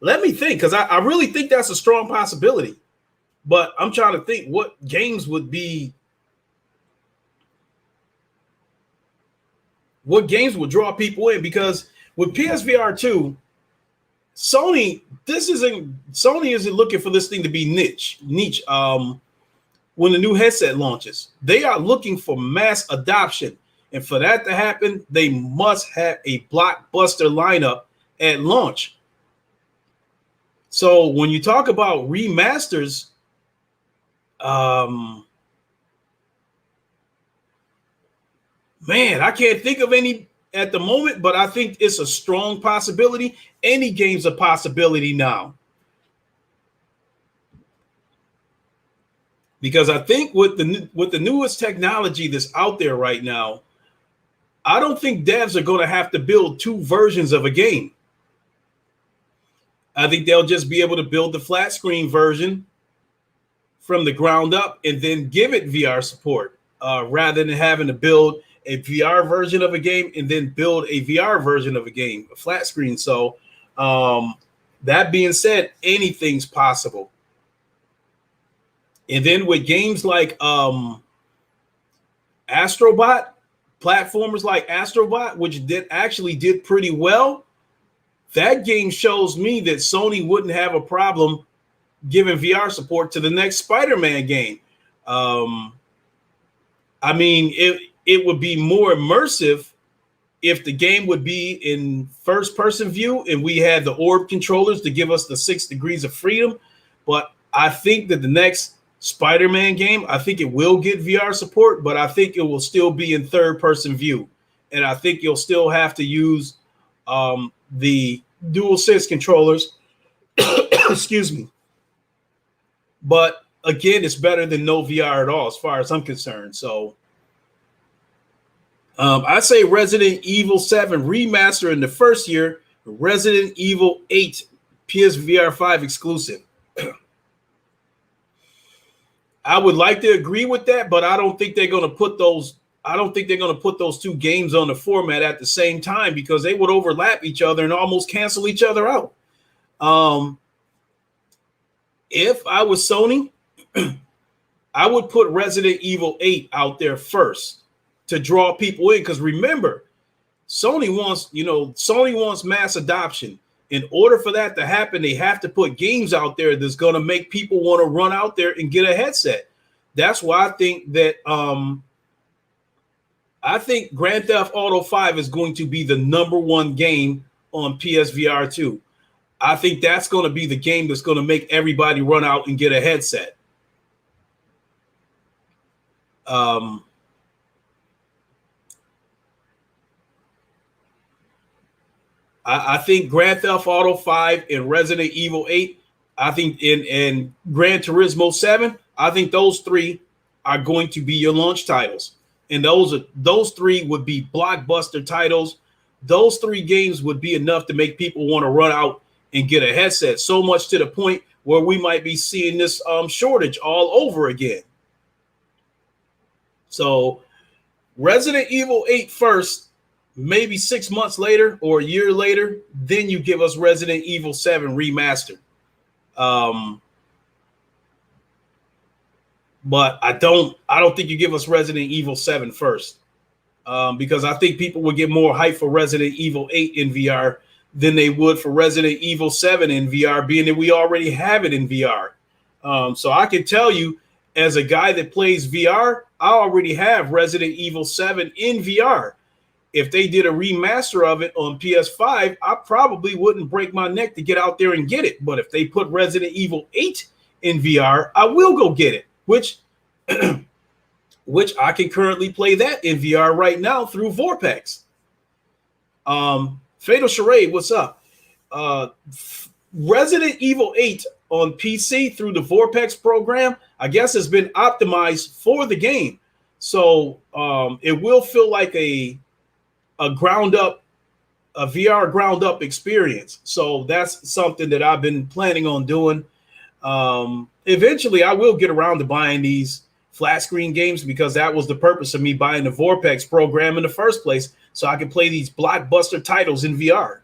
Let me think, because I really think that's a strong possibility. But I'm trying to think what games would draw people in, because with PSVR 2, Sony isn't looking for this thing to be niche. When the new headset launches, they are looking for mass adoption, and for that to happen, they must have a blockbuster lineup at launch. So when you talk about remasters, man, I can't think of any at the moment, but I think it's a strong possibility. Any game's a possibility now. Because I think with the newest technology that's out there right now, I don't think devs are going to have to build two versions of a game. I think they'll just be able to build the flat screen version from the ground up and then give it VR support, rather than having to build a VR version of a game and then build a VR version of a game, a flat screen. So that being said, anything's possible. And then with games like Astrobot, platformers like Astrobot, which did pretty well, that game shows me that Sony wouldn't have a problem giving VR support to the next Spider-Man game. I mean, it would be more immersive if the game would be in first-person view and we had the orb controllers to give us the 6 degrees of freedom. But I think that the next Spider-Man game, I think it will get VR support, but I think it will still be in third-person view. And I think you'll still have to use the DualSense controllers. Excuse me. But again, it's better than no VR at all, as far as I'm concerned. So I say Resident Evil 7 remaster in the first year, Resident Evil 8 PSVR 5 exclusive. I would like to agree with that, but I don't think they're going to put those. I don't think they're going to put those two games on the format at the same time, because they would overlap each other and almost cancel each other out. If I was Sony, I would put Resident Evil 8 out there first to draw people in, because remember, Sony wants mass adoption. In order for that to happen, they have to put games out there that's going to make people want to run out there and get a headset. That's why I think that Grand Theft Auto 5 is going to be the #1 game on PSVR 2. I think that's going to be the game that's going to make everybody run out and get a headset. I think Grand Theft Auto 5 and Resident Evil 8, I think in Gran Turismo 7, I think those three are going to be your launch titles. And those three would be blockbuster titles. Those three games would be enough to make people want to run out and get a headset, so much to the point where we might be seeing this shortage all over again. So Resident Evil 8 first, maybe 6 months later or a year later, then you give us Resident Evil 7 remastered. But I don't think you give us Resident Evil 7 first, because I think people would get more hype for Resident Evil 8 in VR than they would for Resident Evil 7 in VR, being that we already have it in VR. So I can tell you, as a guy that plays VR, I already have Resident Evil 7 in VR. If they did a remaster of it on PS5, I probably wouldn't break my neck to get out there and get it. But if they put Resident Evil 8 in VR, I will go get it, which I can currently play that in VR right now through Vorpex. Fatal Charade, what's up? Resident Evil 8 on PC through the Vorpex program, I guess, has been optimized for the game. So it will feel like a VR ground up experience. So that's something that I've been planning on doing. Eventually I will get around to buying these flat screen games, because that was the purpose of me buying the Vorpex program in the first place, so I can play these blockbuster titles in VR.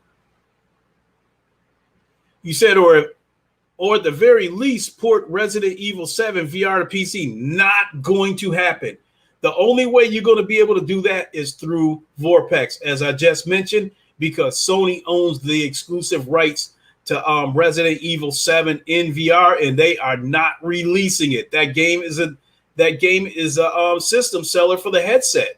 You said, or at the very least, port Resident Evil 7 VR to PC. Not going to happen. The only way you're going to be able to do that is through Vorpex, as I just mentioned, because Sony owns the exclusive rights to Resident Evil 7 in VR, and they are not releasing it. That game is a system seller for the headset.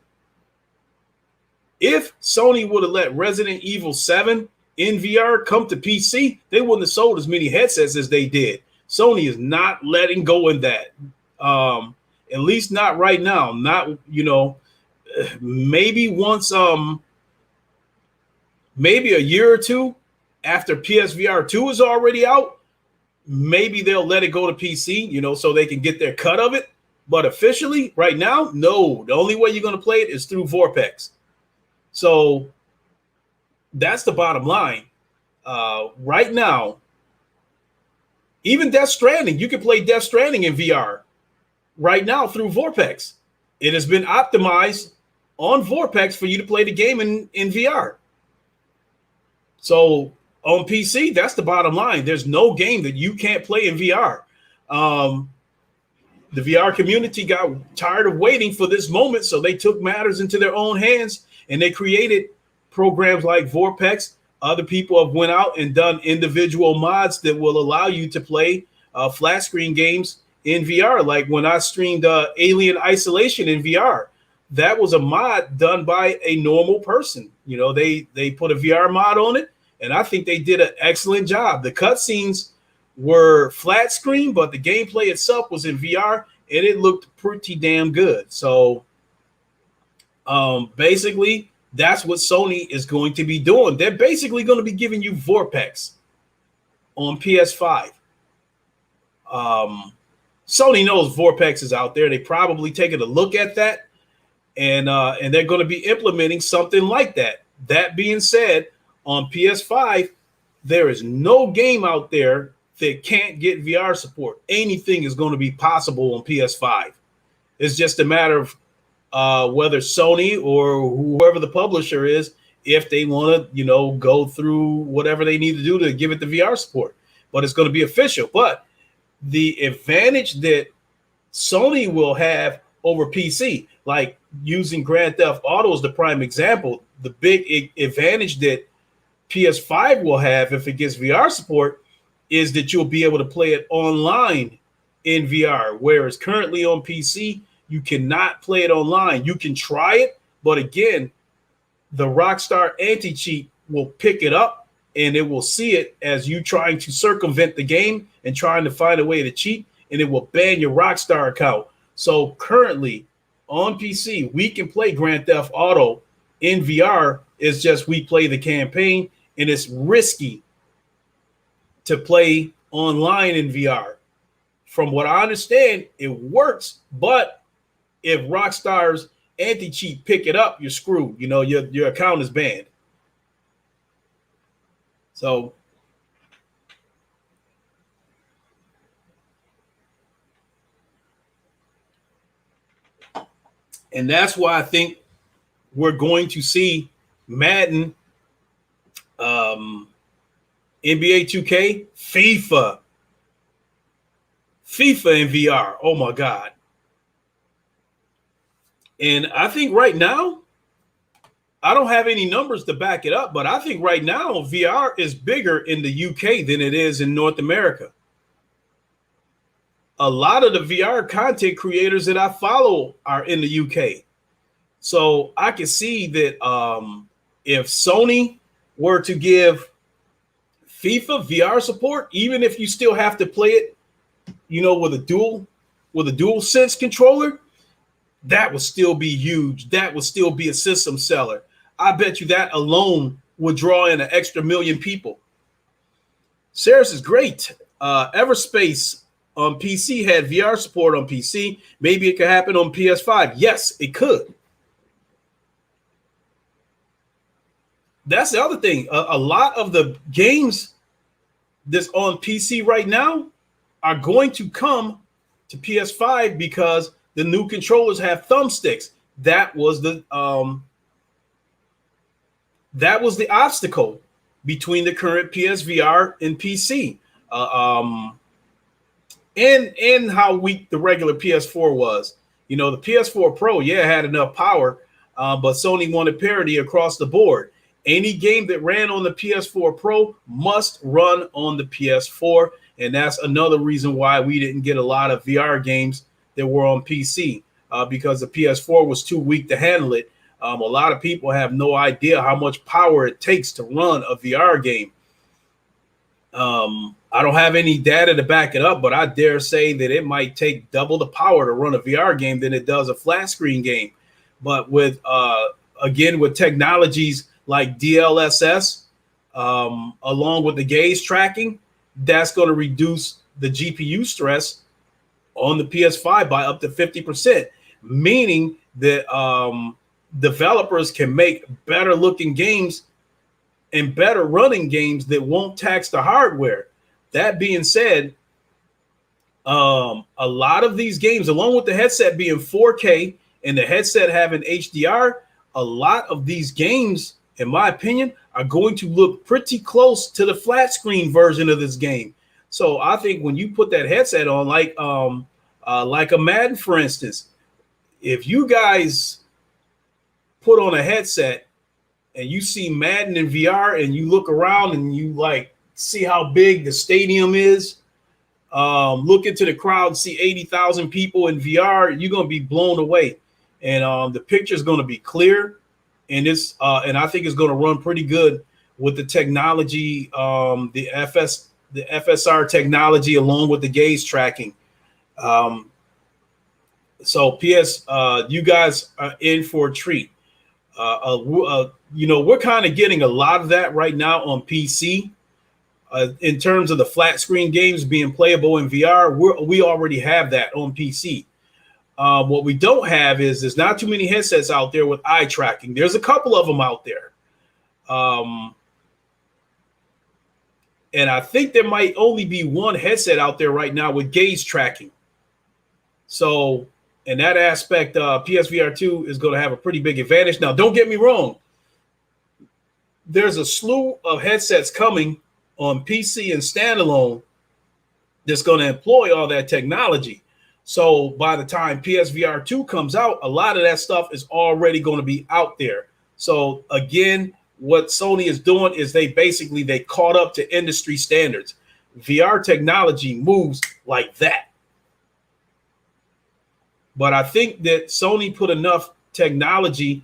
If Sony would have let Resident Evil 7 in VR come to PC, they wouldn't have sold as many headsets as they did. Sony is not letting go in that. At least not right now. Not, maybe once, maybe a year or two after PSVR 2 is already out, maybe they'll let it go to PC, so they can get their cut of it. But officially, right now, no. The only way you're going to play it is through Vorpex. So that's the bottom line. Right now, even Death Stranding, you can play Death Stranding in VR right now through Vorpex. It has been optimized on Vorpex for you to play the game in VR. So on PC, that's the bottom line. There's no game that you can't play in VR. The VR community got tired of waiting for this moment, so they took matters into their own hands, and they created programs like Vorpex. Other people have went out and done individual mods that will allow you to play flat screen games in VR. Like when I streamed Alien Isolation in VR, that was a mod done by a normal person. They put a VR mod on it, and I think they did an excellent job. The cutscenes were flat screen, but the gameplay itself was in VR, and it looked pretty damn good. So basically, that's what Sony is going to be doing. They're basically going to be giving you Vorpex on PS5. Sony knows Vorpex is out there. They probably taken a look at that, and they're going to be implementing something like that. That being said, on PS5, there is no game out there that can't get VR support. Anything is going to be possible on PS5. It's just a matter of whether Sony or whoever the publisher is, if they want to, go through whatever they need to do to give it the VR support. But it's going to be official. But the advantage that Sony will have over PC, like using Grand Theft Auto as the prime example, the big advantage that PS5 will have if it gets VR support is that you'll be able to play it online in VR, whereas currently on PC, you cannot play it online. You can try it, but again, the Rockstar anti-cheat will pick it up, and it will see it as you trying to circumvent the game and trying to find a way to cheat, and it will ban your Rockstar account. So currently on PC, we can play Grand Theft Auto in VR. It's just we play the campaign, and it's risky to play online in VR. From what I understand, it works, but if Rockstar's anti-cheat pick it up, you're screwed. Your account is banned. So And that's why I think we're going to see Madden, NBA 2K, FIFA in VR. Oh my God. And I think right now, I don't have any numbers to back it up, but I think right now VR is bigger in the UK than it is in North America. A lot of the VR content creators that I follow are in the UK. So I can see that if Sony were to give FIFA VR support, even if you still have to play it, with a dual sense controller, that would still be huge. That would still be a system seller. I bet you that alone would draw in an extra million people. Ceres is great. Everspace on PC had VR support on PC. Maybe it could happen on PS5. Yes, it could. That's the other thing. A lot of the games that's on PC right now are going to come to PS5 because the new controllers have thumbsticks. That was the obstacle between the current PSVR and PC, and how weak the regular PS4 was. The PS4 Pro, had enough power, but Sony wanted parity across the board. Any game that ran on the PS4 Pro must run on the PS4, and that's another reason why we didn't get a lot of VR games that were on PC, because the PS4 was too weak to handle it. A lot of people have no idea how much power it takes to run a VR game. I don't have any data to back it up, but I dare say that it might take double the power to run a VR game than it does a flat screen game. But with technologies like DLSS, along with the gaze tracking, that's going to reduce the GPU stress on the PS5 by up to 50%, meaning that developers can make better looking games and better running games that won't tax the hardware. That being said, a lot of these games, along with the headset being 4K and the headset having HDR, a lot of these games, in my opinion, are going to look pretty close to the flat screen version of this game. So I think when you put that headset on, like a Madden, for instance, if you guys put on a headset and you see Madden in VR and you look around and you see how big the stadium is, look into the crowd, see 80,000 people in VR, you're going to be blown away. And the picture is going to be clear. And I think it's going to run pretty good with the technology, the FSR technology, along with the gaze tracking. So you guys are in for a treat. We're kind of getting a lot of that right now on PC. In terms of the flat screen games being playable in VR, we already have that on PC. What we don't have is there's not too many headsets out there with eye tracking. There's a couple of them out there. And I think there might only be one headset out there right now with gaze tracking. So in that aspect, PSVR 2 is going to have a pretty big advantage. Now, don't get me wrong. There's a slew of headsets coming on PC and standalone that's going to employ all that technology. So by the time PSVR 2 comes out, a lot of that stuff is already going to be out there. So again, what Sony is doing is they caught up to industry standards. VR technology moves like that. But I think that Sony put enough technology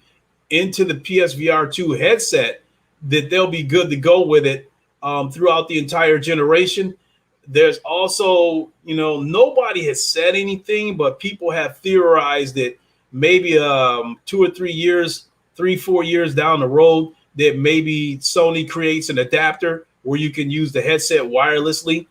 into the PSVR 2 headset that they'll be good to go with it throughout the entire generation. There's also, nobody has said anything, but people have theorized that maybe 2 or 3 years, 3-4 years down the road, that maybe Sony creates an adapter where you can use the headset wirelessly,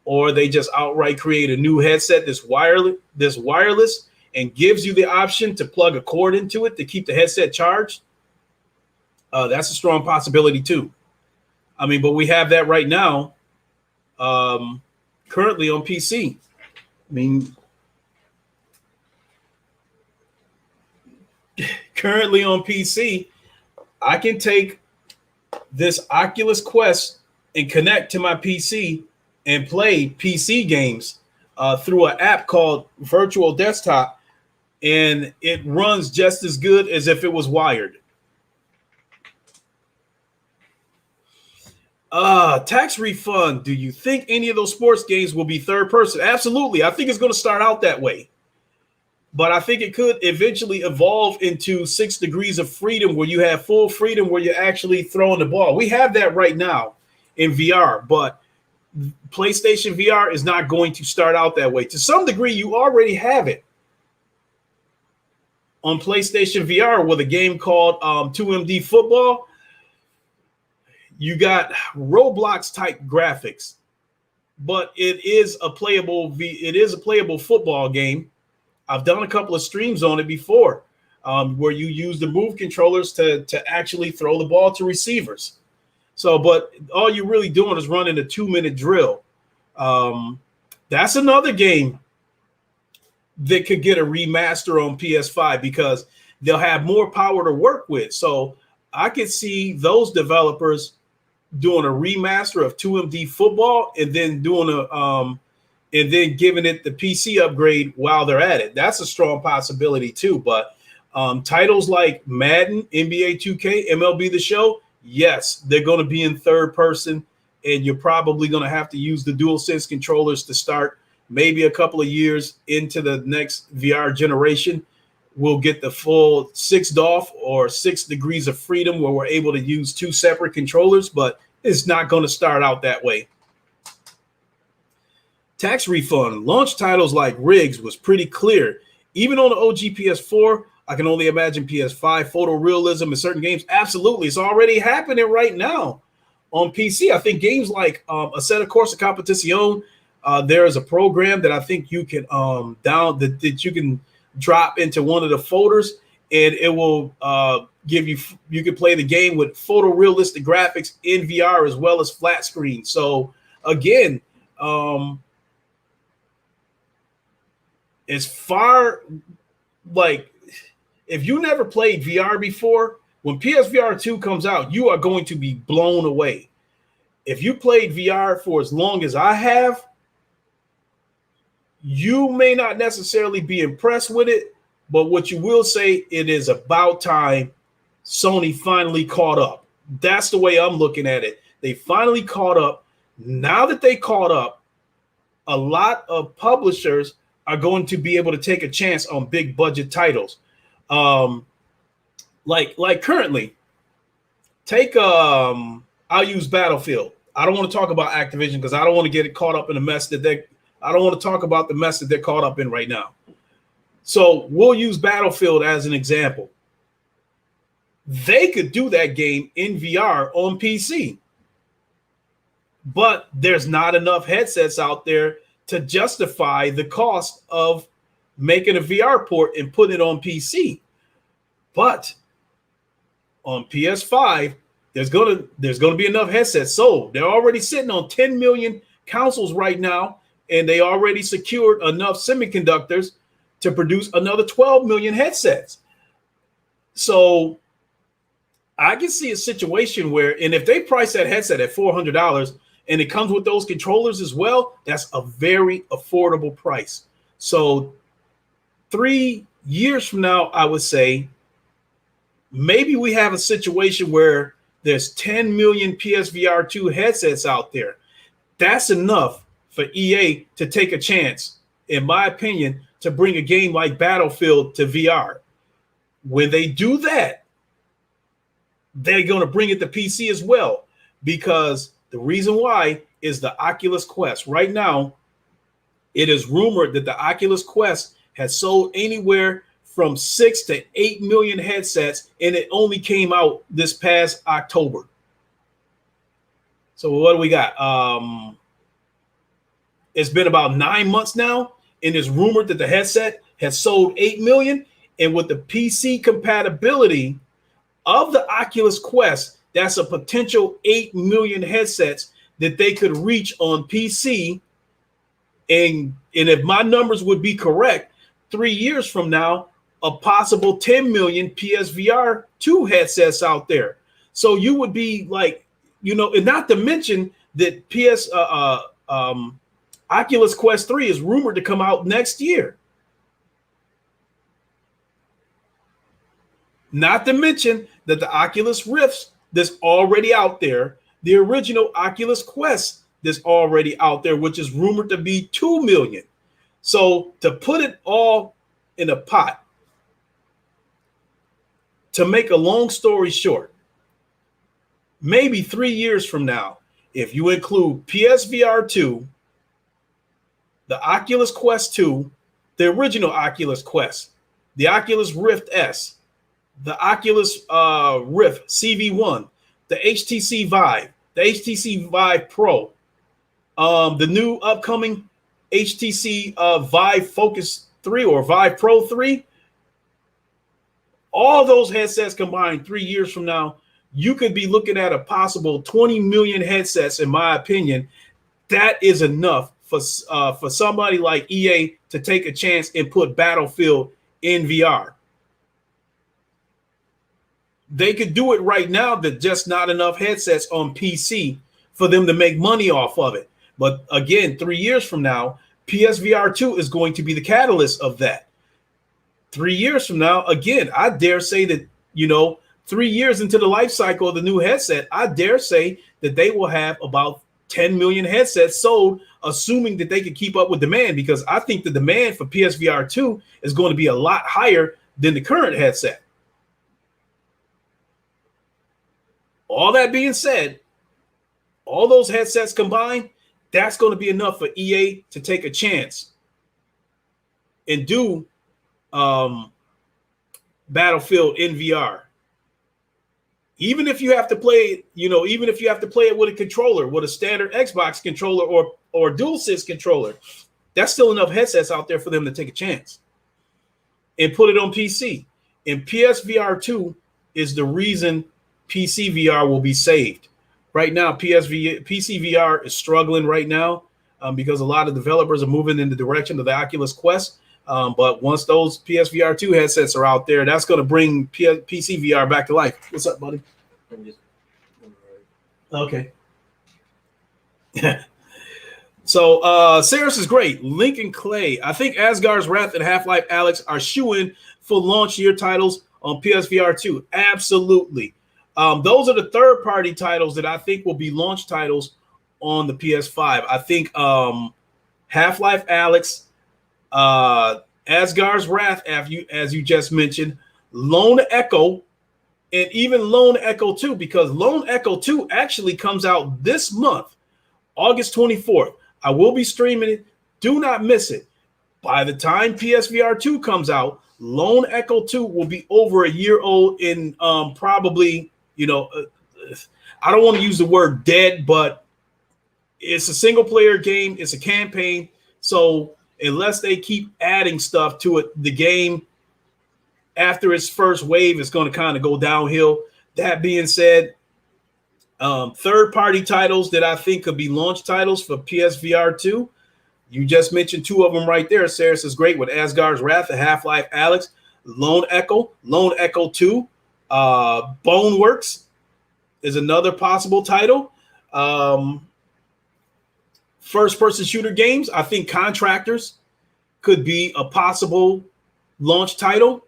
or they just outright create a new headset that's wireless and gives you the option to plug a cord into it to keep the headset charged. That's a strong possibility too. But we have that right now. Currently on PC. currently on PC, I can take this Oculus Quest and connect to my PC and play PC games through an app called Virtual Desktop, and it runs just as good as if it was wired. Tax refund. Do you think any of those sports games will be third person? Absolutely. I think it's going to start out that way. But I think it could eventually evolve into 6 degrees of freedom, where you have full freedom, where you're actually throwing the ball. We have that right now in VR, but PlayStation VR is not going to start out that way. To some degree, you already have it on PlayStation VR with a game called 2MD Football. You got Roblox type graphics, but it is a playable football game. I've done a couple of streams on it before, where you use the move controllers to actually throw the ball to receivers. So, but all you're really doing is running a 2-minute drill. That's another game that could get a remaster on PS5 because they'll have more power to work with. So I could see those developers doing a remaster of 2MD Football and then doing and then giving it the PC upgrade while they're at it. That's a strong possibility too. But titles like Madden, NBA 2K, MLB The Show, yes, they're going to be in third person, and you're probably going to have to use the DualSense controllers to start. Maybe a couple of years into the next VR generation, we'll get the full 6 DoF or 6 degrees of freedom where we're able to use 2 separate controllers, but it's not going to start out that way. Tax refund. Launch titles like Riggs was pretty clear. Even on the OG PS4, I can only imagine PS5 photorealism in certain games. Absolutely. It's already happening right now on PC. I think games like Assetto Corsa Competizione, there is a program that I think you can that you can drop into one of the folders, and it will give you can play the game with photorealistic graphics in VR as well as flat screen. So again, as far like if you never played VR before, when PSVR 2 comes out, you are going to be blown away. If you played VR for as long as I have, you may not necessarily be impressed with it, but what you will say, it is about time Sony finally caught up. That's the way I'm looking at it. They finally caught up. Now that they caught up, a lot of publishers are going to be able to take a chance on big budget titles. Like currently, take I'll use Battlefield. I don't want to talk about Activision because I don't want to get it caught up in the mess that I don't want to talk about the mess that they're caught up in right now. So we'll use Battlefield as an example. They could do that game in VR on PC, but there's not enough headsets out there to justify the cost of making a VR port and putting it on PC. But on PS5, there's gonna be enough headsets sold. They're already sitting on 10 million consoles right now, and they already secured enough semiconductors to produce another 12 million headsets. So I can see a situation where, and if they price that headset at $400 and it comes with those controllers as well, that's a very affordable price. So 3 years from now, I would say maybe we have a situation where there's 10 million PSVR 2 headsets out there. That's enough for EA to take a chance, in my opinion, to bring a game like Battlefield to VR. When they do that, they're going to bring it to PC as well, because the reason why is the Oculus Quest. Right now, it is rumored that the Oculus Quest has sold anywhere from 6 to 8 million headsets, and it only came out this past October. So what do we got? It's been about 9 months now, and it's rumored that the headset has sold 8 million. And with the PC compatibility of the Oculus Quest, that's a potential 8 million headsets that they could reach on PC. And if my numbers would be correct, 3 years from now, a possible 10 million PSVR 2 headsets out there. So you would be like, and not to mention that Oculus Quest 3 is rumored to come out next year. Not to mention that the Oculus Rifts that's already out there, the original Oculus Quest that's already out there, which is rumored to be 2 million. So to put it all in a pot, to make a long story short, maybe 3 years from now, if you include PSVR 2, the Oculus Quest 2, the original Oculus Quest, the Oculus Rift S, the Oculus Rift CV1, the HTC Vive, the HTC Vive Pro, the new upcoming HTC Vive Focus 3 or Vive Pro 3, all those headsets combined 3 years from now, you could be looking at a possible 20 million headsets, in my opinion. That is enough for somebody like EA to take a chance and put Battlefield in VR. They could do it right now, but just not enough headsets on PC for them to make money off of it. But again, 3 years from now, PSVR 2 is going to be the catalyst of that. 3 years from now, again, I dare say that, 3 years into the life cycle of the new headset, I dare say that they will have about 10 million headsets sold, assuming that they can keep up with demand, because I think the demand for PSVR 2 is going to be a lot higher than the current headset. All that being said, all those headsets combined, that's going to be enough for EA to take a chance and do Battlefield in VR. Even if you have to play, even if you have to play it with a controller, with a standard Xbox controller or DualSense controller, that's still enough headsets out there for them to take a chance and put it on PC. And PSVR 2 is the reason PC VR will be saved. Right now, PC VR is struggling right now because a lot of developers are moving in the direction of the Oculus Quest. But once those PSVR 2 headsets are out there, that's going to bring PC VR back to life. What's up, buddy? Okay. So Saris is great. Lincoln Clay. I think Asgard's Wrath and HalfLife Alyx are shoo-in for launch year titles on PSVR 2. Absolutely. Those are the third-party titles that I think will be launch titles on the PS5. I think Half-Life Alyx, Asgard's Wrath, as you just mentioned, Lone Echo, and even Lone Echo 2, because Lone Echo 2 actually comes out this month, August 24th. I will be streaming it. Do not miss it. By the time PSVR 2 comes out, Lone Echo 2 will be over a year old in probably, I don't want to use the word dead, but it's a single player game. It's a campaign. So unless they keep adding stuff to it, the game after its first wave is going to kind of go downhill. That being said, third-party titles that I think could be launch titles for PSVR 2. You just mentioned two of them right there. Saris is great with Asgard's Wrath and Half-Life Alyx, Lone Echo 2, Boneworks is another possible title. First-person shooter games, I think Contractors could be a possible launch title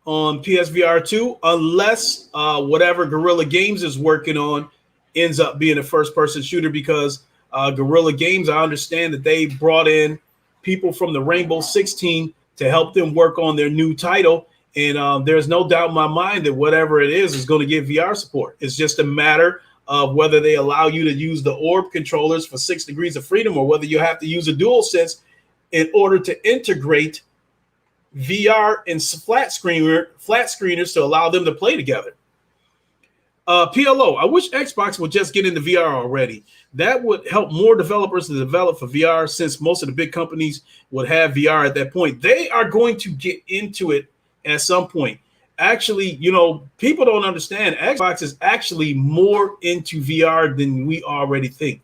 on PSVR 2, unless whatever Guerrilla Games is working on ends up being a first-person shooter, because Guerrilla Games, I understand that they brought in people from the Rainbow Six team to help them work on their new title. And there's no doubt in my mind that whatever it is going to get VR support. It's just a matter of whether they allow you to use the orb controllers for 6 degrees of freedom, or whether you have to use a DualSense in order to integrate VR and flat screeners to allow them to play together. PLO, I wish Xbox would just get into VR already. That would help more developers to develop for VR, since most of the big companies would have VR at that point. They are going to get into it at some point. Actually, people don't understand. Xbox is actually more into VR than we already think.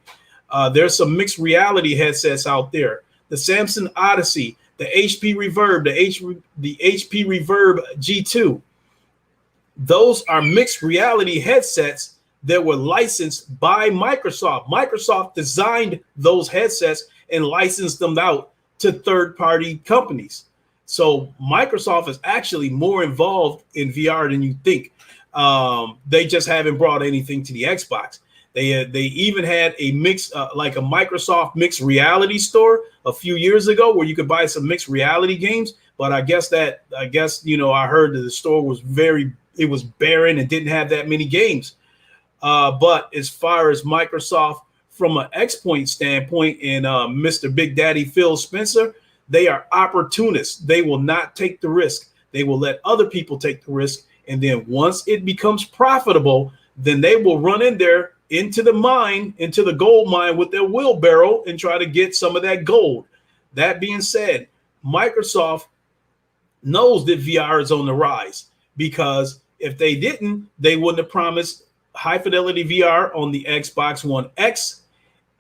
There's some mixed reality headsets out there. the Samsung Odyssey, the HP Reverb, the HP Reverb G2. Those are mixed reality headsets that were licensed by Microsoft. Microsoft designed those headsets and licensed them out to third-party companies. So Microsoft is actually more involved in VR than you think. They just haven't brought anything to the Xbox. They even had a mix, like a Microsoft mixed reality store a few years ago, where you could buy some mixed reality games. But I guess I heard that the store was it was barren and didn't have that many games. But as far as Microsoft, from an X-Point standpoint, and Mr. Big Daddy Phil Spencer, they are opportunists. They will not take the risk. They will let other people take the risk. And then once it becomes profitable, then they will run in there into the mine, into the gold mine with their wheelbarrow and try to get some of that gold. That being said, Microsoft knows that VR is on the rise, because if they didn't, they wouldn't have promised high fidelity VR on the Xbox One X,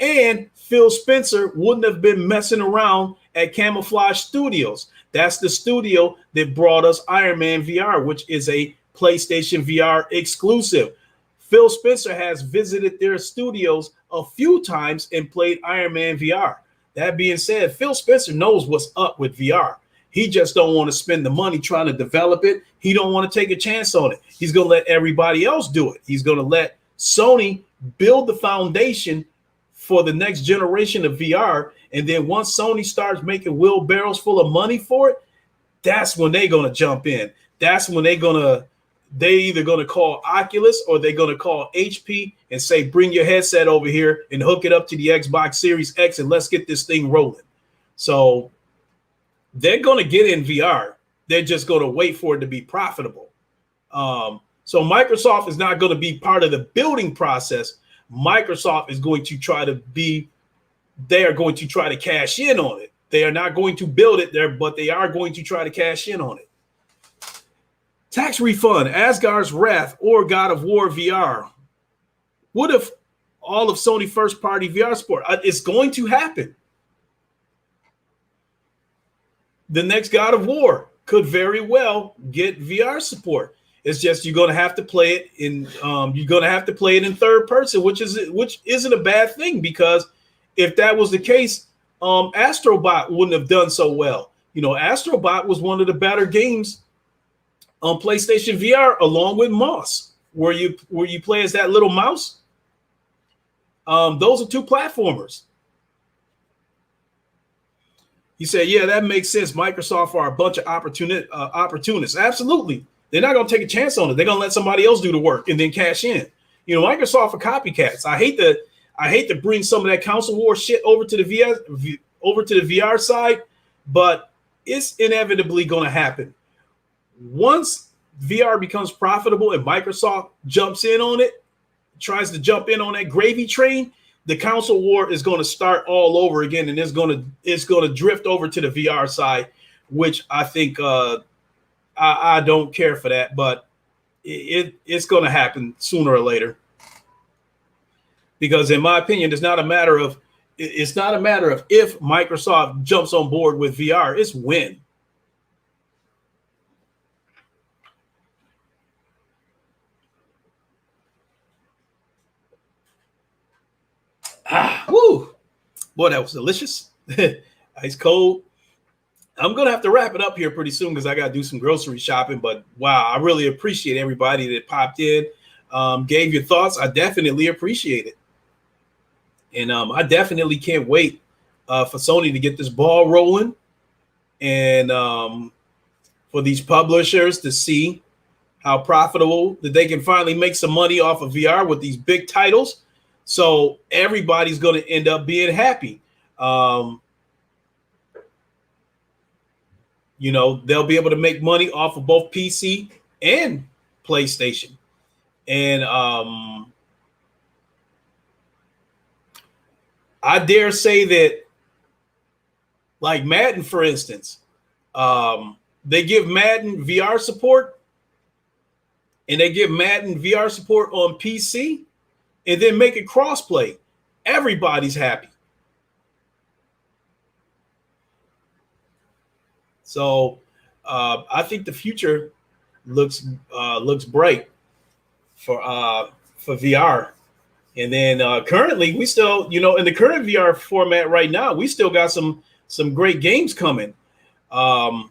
and Phil Spencer wouldn't have been messing around at Camouflage Studios. That's the studio that brought us Iron Man VR, which is a PlayStation VR exclusive. Phil Spencer has visited their studios a few times and played Iron Man VR. That being said, Phil Spencer knows what's up with VR. He just don't want to spend the money trying to develop it. He don't want to take a chance on it. He's going to let everybody else do it. He's going to let Sony build the foundation for the next generation of VR. And then once Sony starts making wheelbarrows full of money for it, that's when they're going to jump in. That's when they're either going to call Oculus, or they're going to call HP and say, bring your headset over here and hook it up to the Xbox Series X and let's get this thing rolling. So they're going to get in VR. They're just going to wait for it to be profitable. So Microsoft is not going to be part of the building process. Microsoft is going to try to they are going to try to cash in on it. They are not going to build it there, but they are going to try to cash in on it. Tax refund, Asgard's Wrath, or God of War VR. What if all of Sony first-party VR support? It's going to happen. The next God of War could very well get VR support. It's just you're going to have to play it in third person, which isn't a bad thing, because if that was the case, Astrobot wouldn't have done so well. You know, Astrobot was one of the better games on PlayStation VR, along with Moss, where you play as that little mouse. Those are two platformers. You say, yeah, that makes sense. Microsoft are a bunch of opportunists. Absolutely. They're not going to take a chance on it. They're going to let somebody else do the work and then cash in. You know, Microsoft are copycats. I hate to bring some of that console war shit over to the VR side, but it's inevitably going to happen. Once VR becomes profitable and Microsoft jumps in on it, tries to jump in on that gravy train, the console war is going to start all over again, and it's going to drift over to the VR side, which I think I don't care for that, but it's going to happen sooner or later. Because in my opinion, it's not a matter of if Microsoft jumps on board with VR, it's when. Woo! Boy, that was delicious. Ice cold. I'm going to have to wrap it up here pretty soon because I got to do some grocery shopping. But wow, I really appreciate everybody that popped in, gave your thoughts. I definitely appreciate it. And I definitely can't wait for Sony to get this ball rolling, and for these publishers to see how profitable that they can finally make some money off of VR with these big titles. So everybody's going to end up being happy. You know, they'll be able to make money off of both PC and PlayStation. And I dare say that, like Madden, for instance, they give Madden VR support, and they give Madden VR support on PC, and then make it crossplay. Everybody's happy. So I think the future looks bright for VR. And then currently, we still, in the current VR format right now, we still got some great games coming. Um,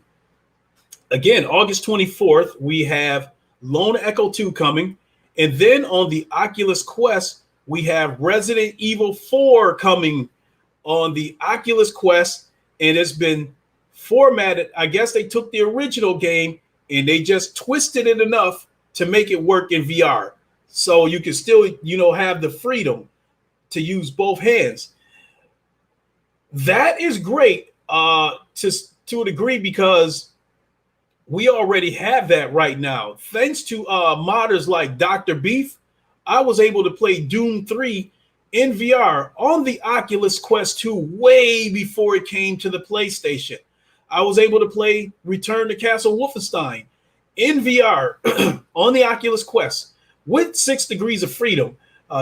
Again, August 24th, we have Lone Echo 2 coming. And then on the Oculus Quest, we have Resident Evil 4 coming on the Oculus Quest. And it's been formatted. I guess they took the original game and they just twisted it enough to make it work in VR. So you can still, have the freedom to use both hands. That is great to a degree because we already have that right now. Thanks to modders like Dr. Beef, I was able to play Doom 3 in VR on the Oculus Quest 2 way before it came to the PlayStation. I was able to play Return to Castle Wolfenstein in VR on the Oculus Quest with 6 degrees of freedom.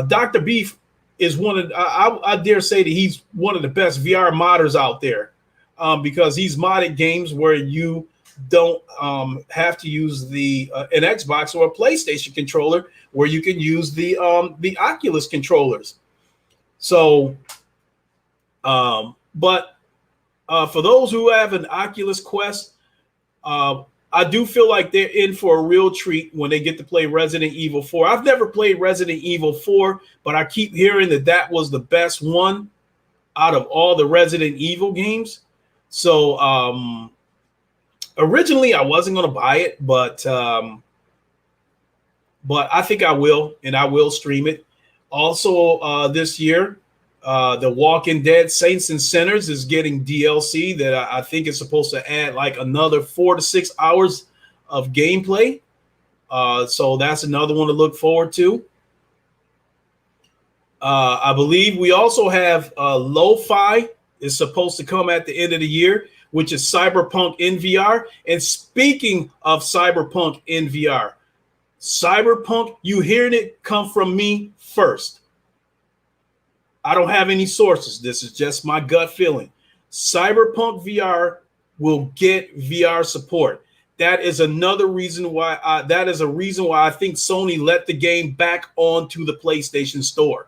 Dr. Beef is I dare say that he's one of the best VR modders out there because he's modded games where you don't have to use an Xbox or a PlayStation controller, where you can use the Oculus controllers. So, but for those who have an Oculus Quest, I do feel like they're in for a real treat when they get to play Resident Evil 4. I've never played Resident Evil 4, but I keep hearing that was the best one out of all the Resident Evil games. So, originally, I wasn't going to buy it, but I think I will, and I will stream it. Also, this year, The Walking Dead Saints and Sinners is getting DLC that I think is supposed to add like another 4 to 6 hours of gameplay. So that's another one to look forward to. I believe we also have Lo-Fi is supposed to come at the end of the year, which is Cyberpunk in VR. And speaking of Cyberpunk in VR, Cyberpunk, you hearing it come from me first. I don't have any sources. This is just my gut feeling. Cyberpunk VR will get VR support. That is another reason why I think Sony let the game back onto the PlayStation Store.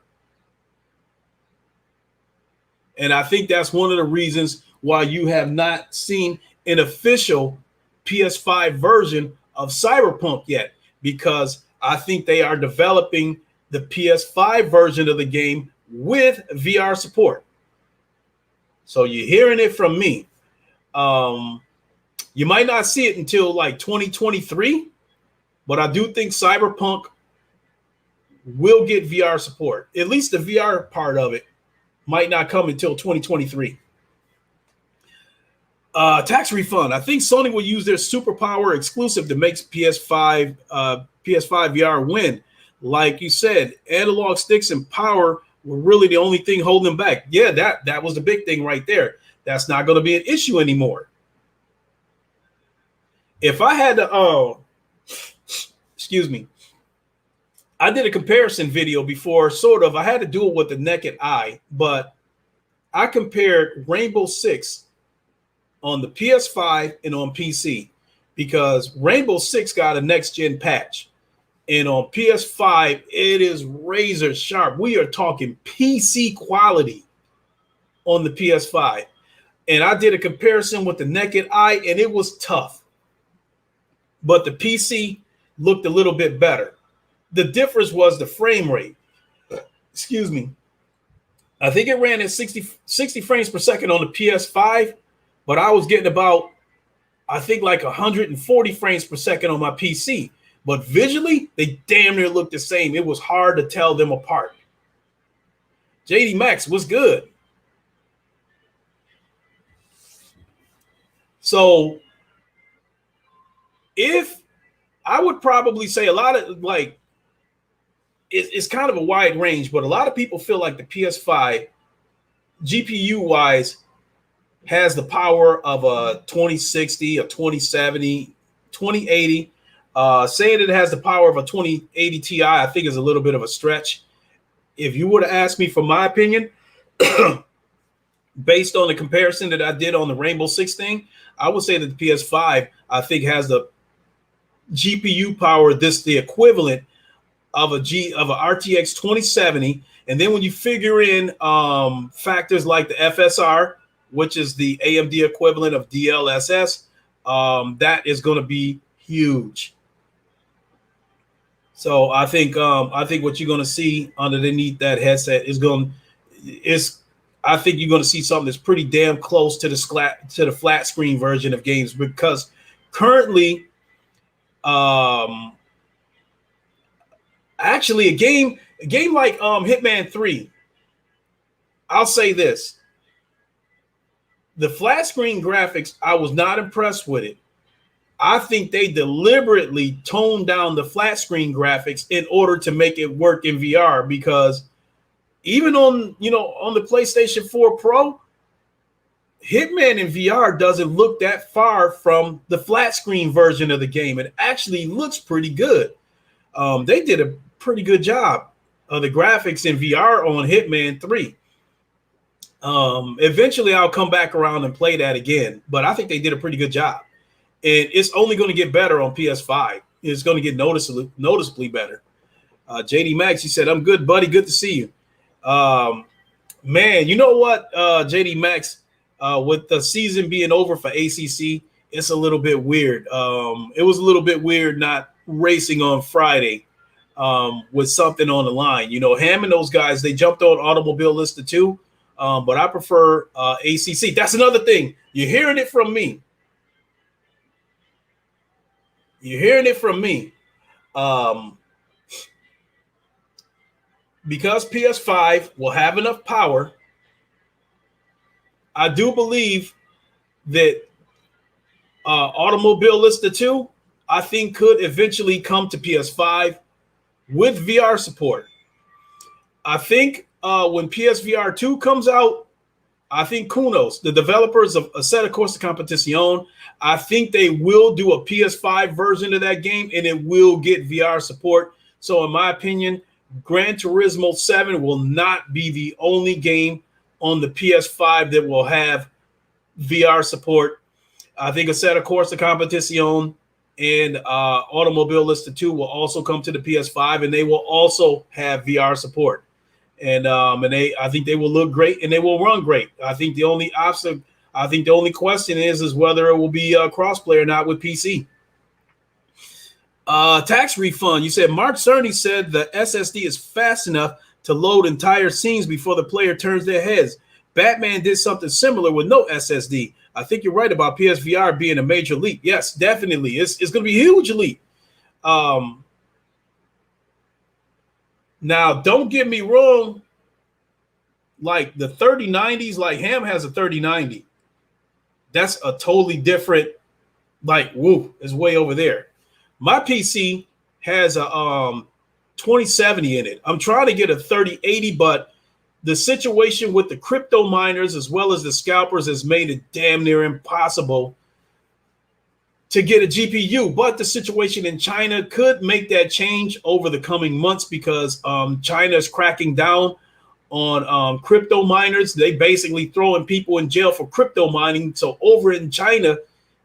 And I think that's one of the reasons why you have not seen an official PS5 version of Cyberpunk yet, because I think they are developing the PS5 version of the game with VR support. So you're hearing it from me. You might not see it until like 2023, but I do think Cyberpunk will get VR support. At least the VR part of it might not come until 2023. Tax refund. I think Sony will use their superpower exclusive to make PS5 VR win. Like you said, analog sticks and power were really the only thing holding them back. Yeah, that was the big thing right there. That's not going to be an issue anymore. If I had to, excuse me, I did a comparison video before, sort of. I had to do it with the naked eye, but I compared Rainbow Six on the PS5 and on PC, because Rainbow Six got a next-gen patch. And on PS5, it is razor sharp. We are talking PC quality on the PS5. And I did a comparison with the naked eye, and it was tough. But the PC looked a little bit better. The difference was the frame rate. Excuse me. I think it ran at 60 frames per second on the PS5, but I was getting about, I think, like 140 frames per second on my PC. But visually, they damn near looked the same. It was hard to tell them apart. JD Max was good. So if I would probably say a lot of, like, it's kind of a wide range, but a lot of people feel like the PS5 GPU wise has the power of a 2060, a 2070, 2080. Saying it has the power of a 2080 Ti, I think is a little bit of a stretch. If you were to ask me for my opinion, based on the comparison that I did on the Rainbow Six thing, I would say that the PS5, I think, has the GPU power, the equivalent of a RTX 2070. And then when you figure in factors like the FSR, which is the AMD equivalent of DLSS, that is going to be huge. So I think what you're going to see underneath that headset I think you're going to see something that's pretty damn close to the flat screen version of games, because currently, actually, a game like Hitman 3, I'll say this: the flat screen graphics, I was not impressed with it. I think they deliberately toned down the flat screen graphics in order to make it work in VR, because even on the PlayStation 4 Pro, Hitman in VR doesn't look that far from the flat screen version of the game. It actually looks pretty good. They did a pretty good job of the graphics in VR on Hitman 3. Eventually I'll come back around and play that again, but I think they did a pretty good job. And it's only going to get better on PS5. It's going to get noticeably better. JD Max, he said, "I'm good, buddy. Good to see you." Man, you know what, JD Max, with the season being over for ACC, it's a little bit weird. It was a little bit weird not racing on Friday with something on the line. Ham and those guys, they jumped on Automobilista too, but I prefer ACC. That's another thing. You're hearing it from me. Because PS5 will have enough power, I do believe that Automobilista 2, I think, could eventually come to PS5 with VR support. I think when PSVR 2 comes out, I think Kunos, the developers of Assetto Corsa Competizione, I think they will do a PS5 version of that game, and it will get VR support. So in my opinion, Gran Turismo 7 will not be the only game on the PS5 that will have VR support. I think Assetto Corsa Competizione and Automobilista 2 will also come to the PS5, and they will also have VR support. And I think they will look great and they will run great. I think the only question is whether it will be crossplay or not with PC. Tax refund. You said Mark Cerny said the SSD is fast enough to load entire scenes before the player turns their heads. Batman did something similar with no SSD. I think you're right about PSVR being a major leap. Yes, definitely. It's going to be a huge leap. Now, don't get me wrong. Like the 3090s, like Ham has a 3090. That's a totally different, it's way over there. My PC has a 2070 in it. I'm trying to get a 3080, but the situation with the crypto miners as well as the scalpers has made it damn near impossible to get a GPU. But the situation in China could make that change over the coming months, because China is cracking down on crypto miners. They basically throwing people in jail for crypto mining. So over in China,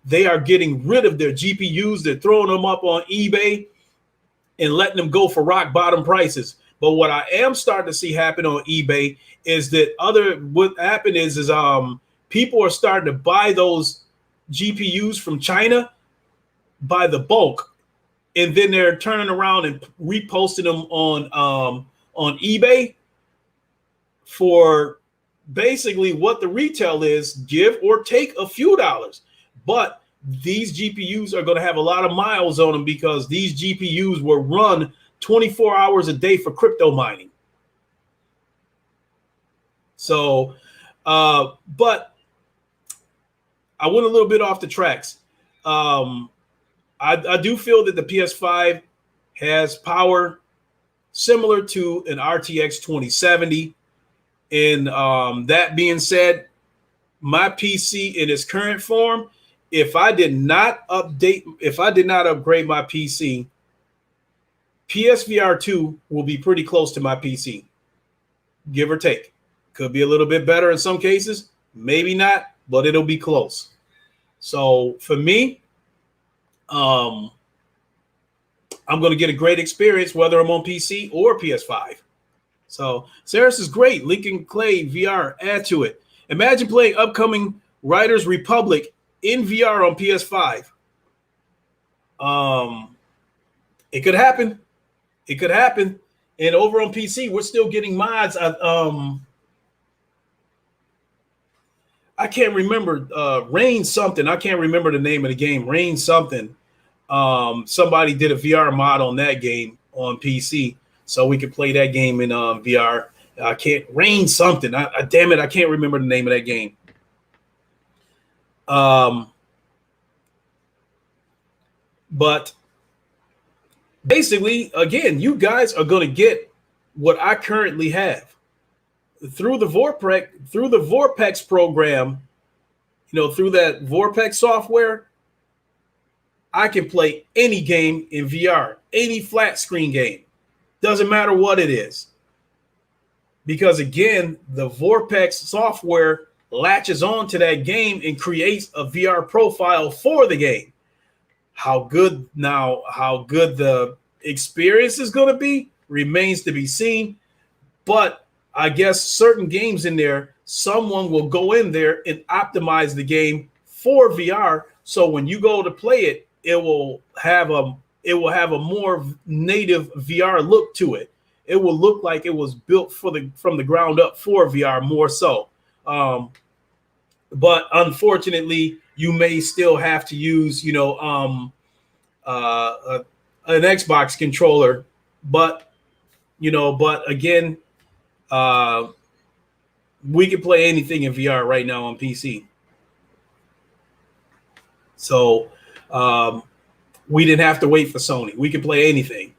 they are getting rid of their GPUs. They're throwing them up on eBay and letting them go for rock bottom prices. But what I am starting to see happen on eBay is that what happened is people are starting to buy those GPUs from China by the bulk, and then they're turning around and reposting them on eBay for basically what the retail is, give or take a few dollars. But these GPUs are going to have a lot of miles on them, because these GPUs were run 24 hours a day for crypto mining. So, but I went a little bit off the tracks. I do feel that the PS5 has power similar to an RTX 2070. And that being said, my PC in its current form, if I did not upgrade my PC, PSVR 2 will be pretty close to my PC, give or take. Could be a little bit better in some cases, Maybe not, but it'll be close. So for me, I'm going to get a great experience whether I'm on PC or PS5. So Saris is great. Lincoln Clay VR, add to it. Imagine playing upcoming Riders Republic in VR on PS5. It could happen. It could happen. And over on PC, we're still getting mods. I can't remember. Rain something. I can't remember the name of the game. Rain something. Somebody did a VR mod on that game on PC, so we could play that game in VR. I can't Rain something. Damn it, I can't remember the name of that game. But basically, again, you guys are going to get what I currently have through the Vorpex program. Through that Vorpex software, I can play any game in VR, any flat screen game. Doesn't matter what it is. Because again, the Vorpex software latches on to that game and creates a VR profile for the game. How good the experience is going to be remains to be seen. But I guess certain games in there, someone will go in there and optimize the game for VR. So when you go to play it, it will have a more native VR look to it. It will look like it was built from the ground up for VR more so. But unfortunately, you may still have to use an Xbox controller. But again, we can play anything in VR right now on PC. So we didn't have to wait for Sony. We could play anything.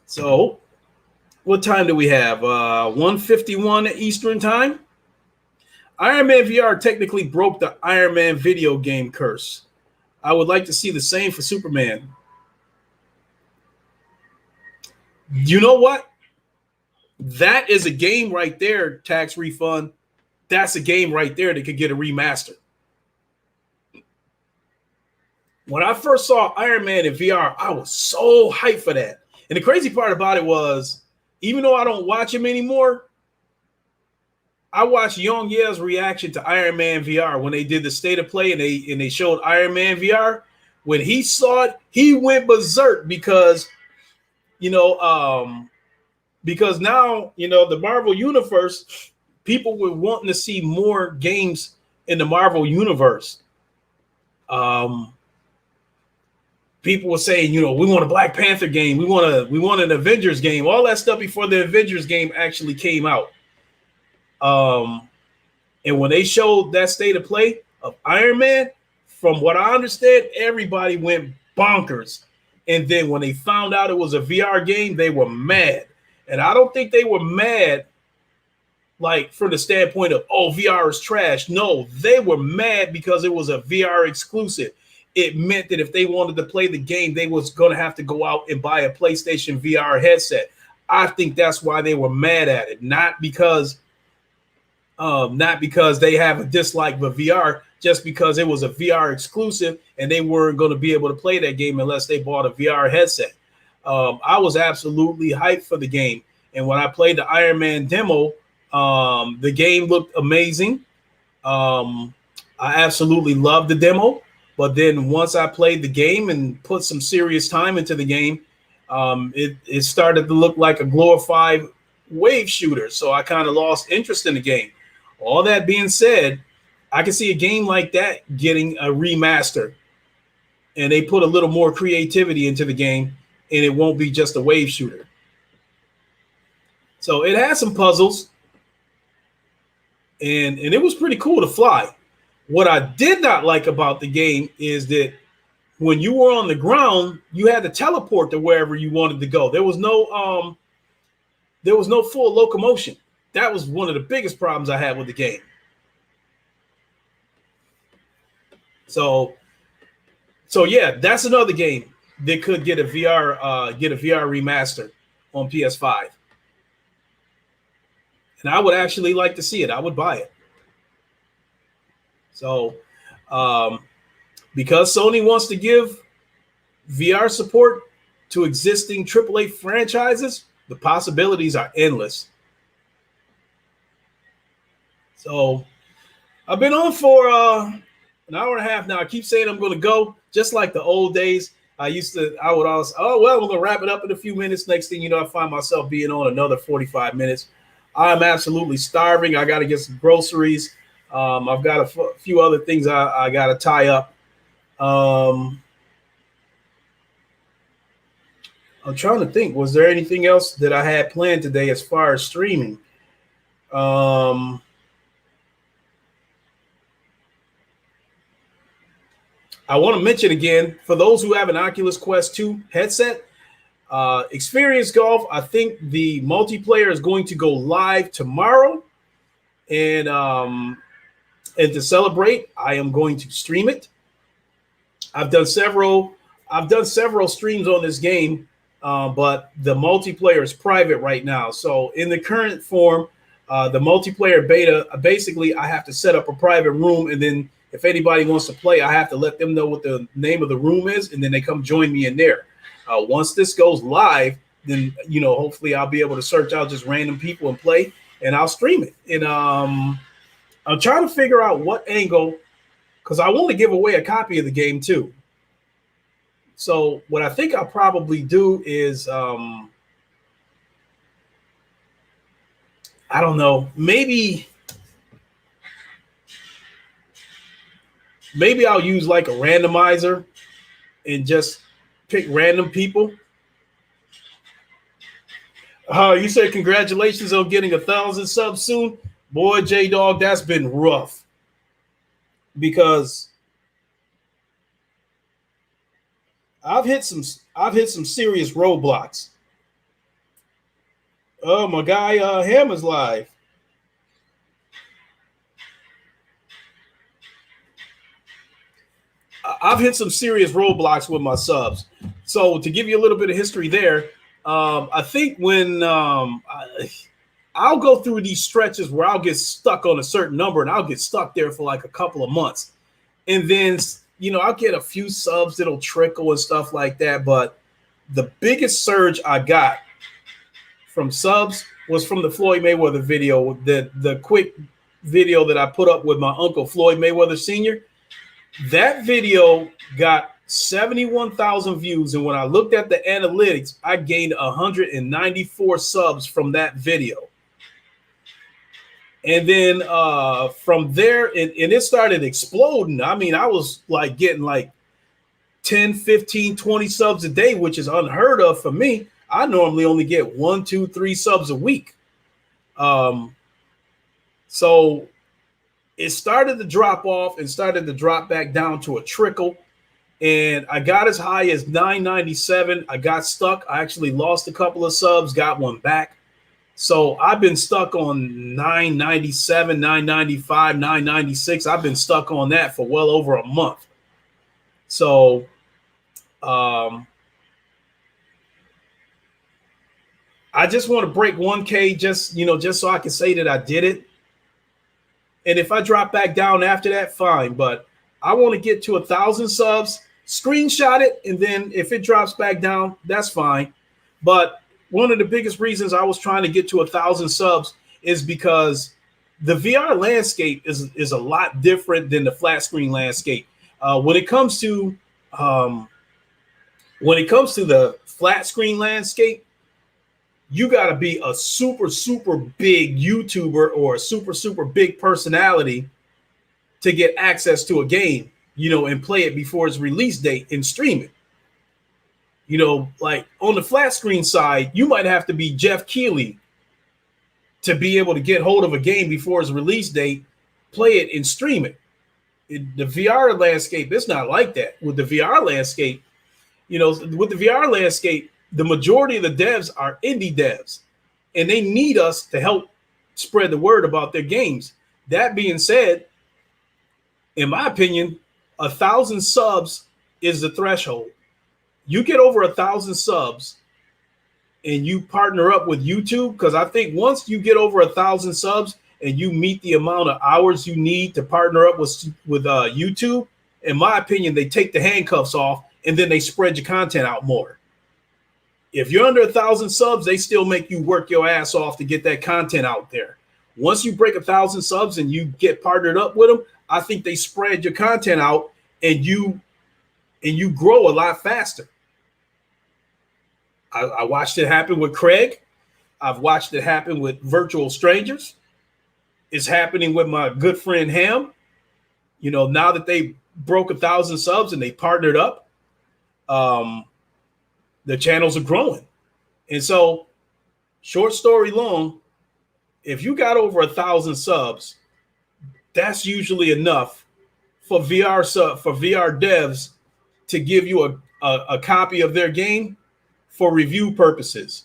So what time do we have? 1:51 Eastern time. Iron Man VR technically broke the Iron Man video game curse. I would like to see the same for Superman. You know what? That is a game right there, tax refund. That's a game right there that could get a remaster. When I first saw Iron Man in VR, I was so hyped for that. And the crazy part about it was, even though I don't watch him anymore, I watched Young Ye's reaction to Iron Man VR when they did the state of play and they showed Iron Man VR. When he saw it, he went berserk because now, the Marvel Universe, people were wanting to see more games in the Marvel Universe. People were saying, we want a Black Panther game. We want an Avengers game, all that stuff before the Avengers game actually came out. And when they showed that state of play of Iron Man, from what I understand, everybody went bonkers. And then when they found out it was a VR game, they were mad. And I don't think they were mad like from the standpoint of, VR is trash. No, they were mad because it was a VR exclusive. It meant that if they wanted to play the game, they was going to have to go out and buy a PlayStation VR headset. I think that's why they were mad at it, not because they have a dislike for VR, just because it was a VR exclusive and they weren't going to be able to play that game unless they bought a VR headset. I was absolutely hyped for the game. And when I played the Iron Man demo, the game looked amazing. I absolutely loved the demo. But then once I played the game and put some serious time into the game, it started to look like a glorified wave shooter. So I kind of lost interest in the game. All that being said, I can see a game like that getting a remaster. And they put a little more creativity into the game, and it won't be just a wave shooter. So it has some puzzles, and it was pretty cool to fly. What I did not like about the game is that when you were on the ground, you had to teleport to wherever you wanted to go. There was no full locomotion. That was one of the biggest problems I had with the game. So yeah, that's another game that could get a VR remaster on PS5. and I would actually like to see it. I would buy it. So, because Sony wants to give VR support to existing AAA franchises, the possibilities are endless. So, I've been on for an hour and a half now. I keep saying I'm going to go, just like the old days. I would always, oh, well, we're going to wrap it up in a few minutes. Next thing you know, I find myself being on another 45 minutes. I'm absolutely starving. I got to get some groceries. I've got a few other things I got to tie up. I'm trying to think, was there anything else that I had planned today as far as streaming? I want to mention again, for those who have an Oculus Quest 2 headset, Experience Golf, I think the multiplayer is going to go live tomorrow. And to celebrate, I am going to stream it. I've done several streams on this game, but the multiplayer is private right now. So in the current form, the multiplayer beta, basically I have to set up a private room, and then if anybody wants to play, I have to let them know what the name of the room is, and then they come join me in there. Once this goes live, then hopefully I'll be able to search out just random people and play, and I'll stream it. And I'm trying to figure out what angle, because I want to give away a copy of the game too. So what I think I'll probably do is, I don't know, maybe I'll use like a randomizer and just pick random people. You said congratulations on getting 1,000 subs soon. Boy, J-Dog, that's been rough. Because I've hit some serious roadblocks. Oh, my guy Hammer's live. I've hit some serious roadblocks with my subs. So to give you a little bit of history there, I think when I'll go through these stretches where I'll get stuck on a certain number, and I'll get stuck there for like a couple of months. And then, I'll get a few subs that'll trickle and stuff like that. But the biggest surge I got from subs was from the Floyd Mayweather video, the quick video that I put up with my uncle, Floyd Mayweather Sr. That video got 71,000 views. And when I looked at the analytics, I gained 194 subs from that video. And then from there, and it started exploding. I mean, I was like getting like 10, 15, 20 subs a day, which is unheard of for me. I normally only get 1, 2, 3 subs a week. So it started to drop off and started to drop back down to a trickle. And I got as high as 997. I got stuck. I actually lost a couple of subs, got one back. So I've been stuck on 997, 995, 996. I've been stuck on that for well over a month. So I just want to break 1K just so I can say that I did it. And if I drop back down after that, fine. But I want to get to 1,000 subs, screenshot it, and then if it drops back down, that's fine. But one of the biggest reasons I was trying to get to 1,000 subs is because the VR landscape is a lot different than the flat screen landscape. When it comes to the flat screen landscape, you got to be a super, super big YouTuber or a super, super big personality to get access to a game, and play it before its release date and stream it. Like on the flat screen side, you might have to be Jeff Keighley to be able to get hold of a game before its release date, play it and stream it. The VR landscape, it's not like that. With the VR landscape, the majority of the devs are indie devs, and they need us to help spread the word about their games. That being said, in my opinion, 1,000 subs is the threshold. You get over 1,000 subs, and you partner up with YouTube, because I think once you get over 1,000 subs and you meet the amount of hours you need to partner up with YouTube, in my opinion, they take the handcuffs off and then they spread your content out more. If you're under 1,000 subs, they still make you work your ass off to get that content out there. Once you break 1,000 subs and you get partnered up with them, I think they spread your content out and you grow a lot faster. I watched it happen with Craig. I've watched it happen with Virtual Strangers. It's happening with my good friend Ham. You know, now that they broke 1,000 subs and they partnered up, the channels are growing. And so, short story long, if you got over 1,000 subs, that's usually enough for VR devs to give you a copy of their game for review purposes.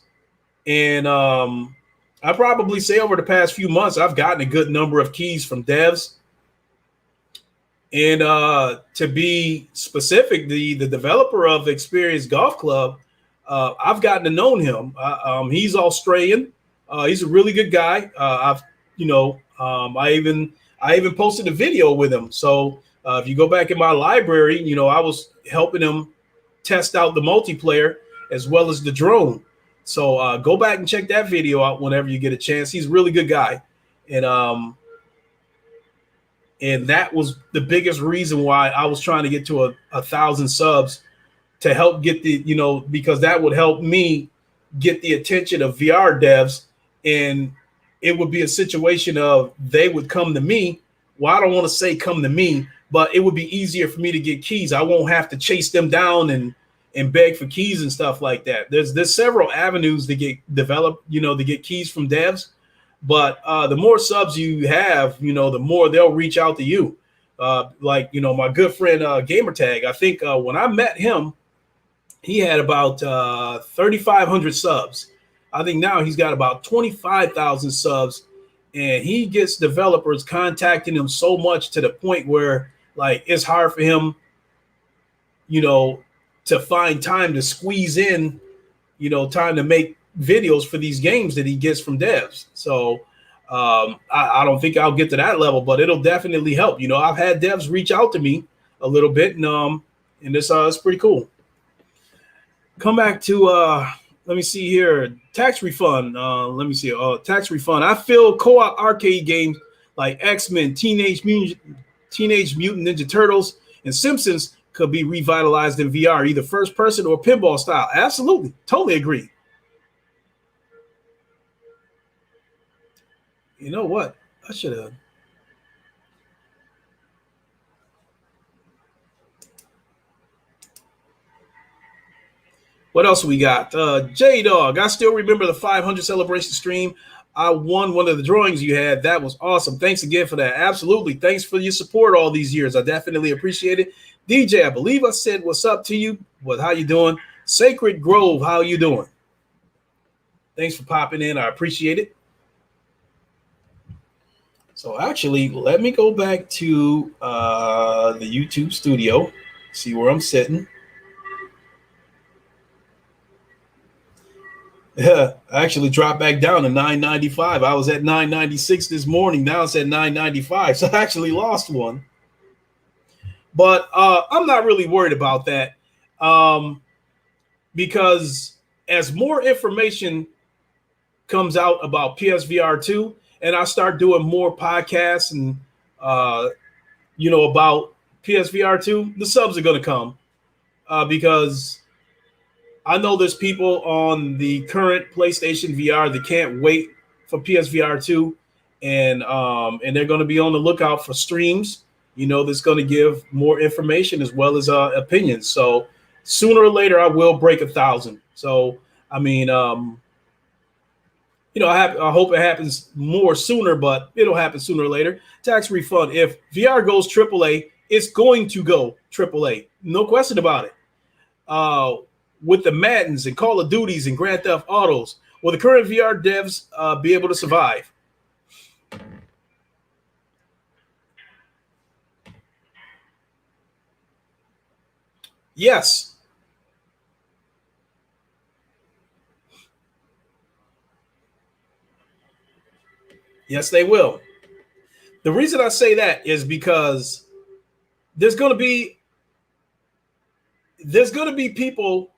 And I probably say over the past few months, I've gotten a good number of keys from devs. And to be specific, the developer of Experience Golf Club, I've gotten to know him. He's Australian. He's a really good guy. I even posted a video with him. So if you go back in my library, you know, I was helping him test out the multiplayer as well as the drone. So go back and check that video out whenever you get a chance. He's a really good guy. And that was the biggest reason why I was trying to get to 1,000 subs, to help get the, you know, because that would help me get the attention of VR devs. And it would be a situation of they would come to me. Well, I don't want to say come to me, but it would be easier for me to get keys. I won't have to chase them down and beg for keys and stuff like that. There's several avenues to get developed, you know, to get keys from devs. But the more subs you have, you know, the more they'll reach out to you. Like, you know, my good friend Gamertag, I think when I met him, he had about 3,500 subs. I think now he's got about 25,000 subs, and he gets developers contacting him so much to the point where, like, it's hard for him, you know, to find time to squeeze in, you know, time to make videos for these games that he gets from devs. So I don't think I'll get to that level, but it'll definitely help. You know, I've had devs reach out to me a little bit, and it's pretty cool. Come back to let me see here. Tax refund. Let me see. Tax refund. I feel co-op arcade games like X-Men, Teenage Mutant Ninja Turtles, and Simpsons could be revitalized in VR, either first person or pinball style. Absolutely. Totally agree. You know what? I should have. What else we got? J-Dog. I still remember the 500 celebration stream. I won one of the drawings you had. That was awesome. Thanks again for that. Absolutely. Thanks for your support all these years. I definitely appreciate it. DJ, I believe I said what's up to you. How you doing? Sacred Grove, how you doing? Thanks for popping in. I appreciate it. So actually, let me go back to the YouTube studio, see where I'm sitting. Yeah, I actually dropped back down to 995. I was at 996 this morning. Now it's at 995. So I actually lost one. But I'm not really worried about that, because as more information comes out about PSVR 2, and I start doing more podcasts and, about PSVR 2, the subs are going to come, because I know there's people on the current PlayStation VR that can't wait for PSVR 2, and they're going to be on the lookout for streams, that's going to give more information as well as opinions. So sooner or later, I will break 1,000. So, I mean, I hope it happens more sooner, but it'll happen sooner or later. Tax refund. If VR goes AAA, it's going to go AAA. No question about it. With the Maddens and Call of Duties and Grand Theft Autos, will the current VR devs be able to survive? Yes. Yes, they will. The reason I say that is because there's going to be people.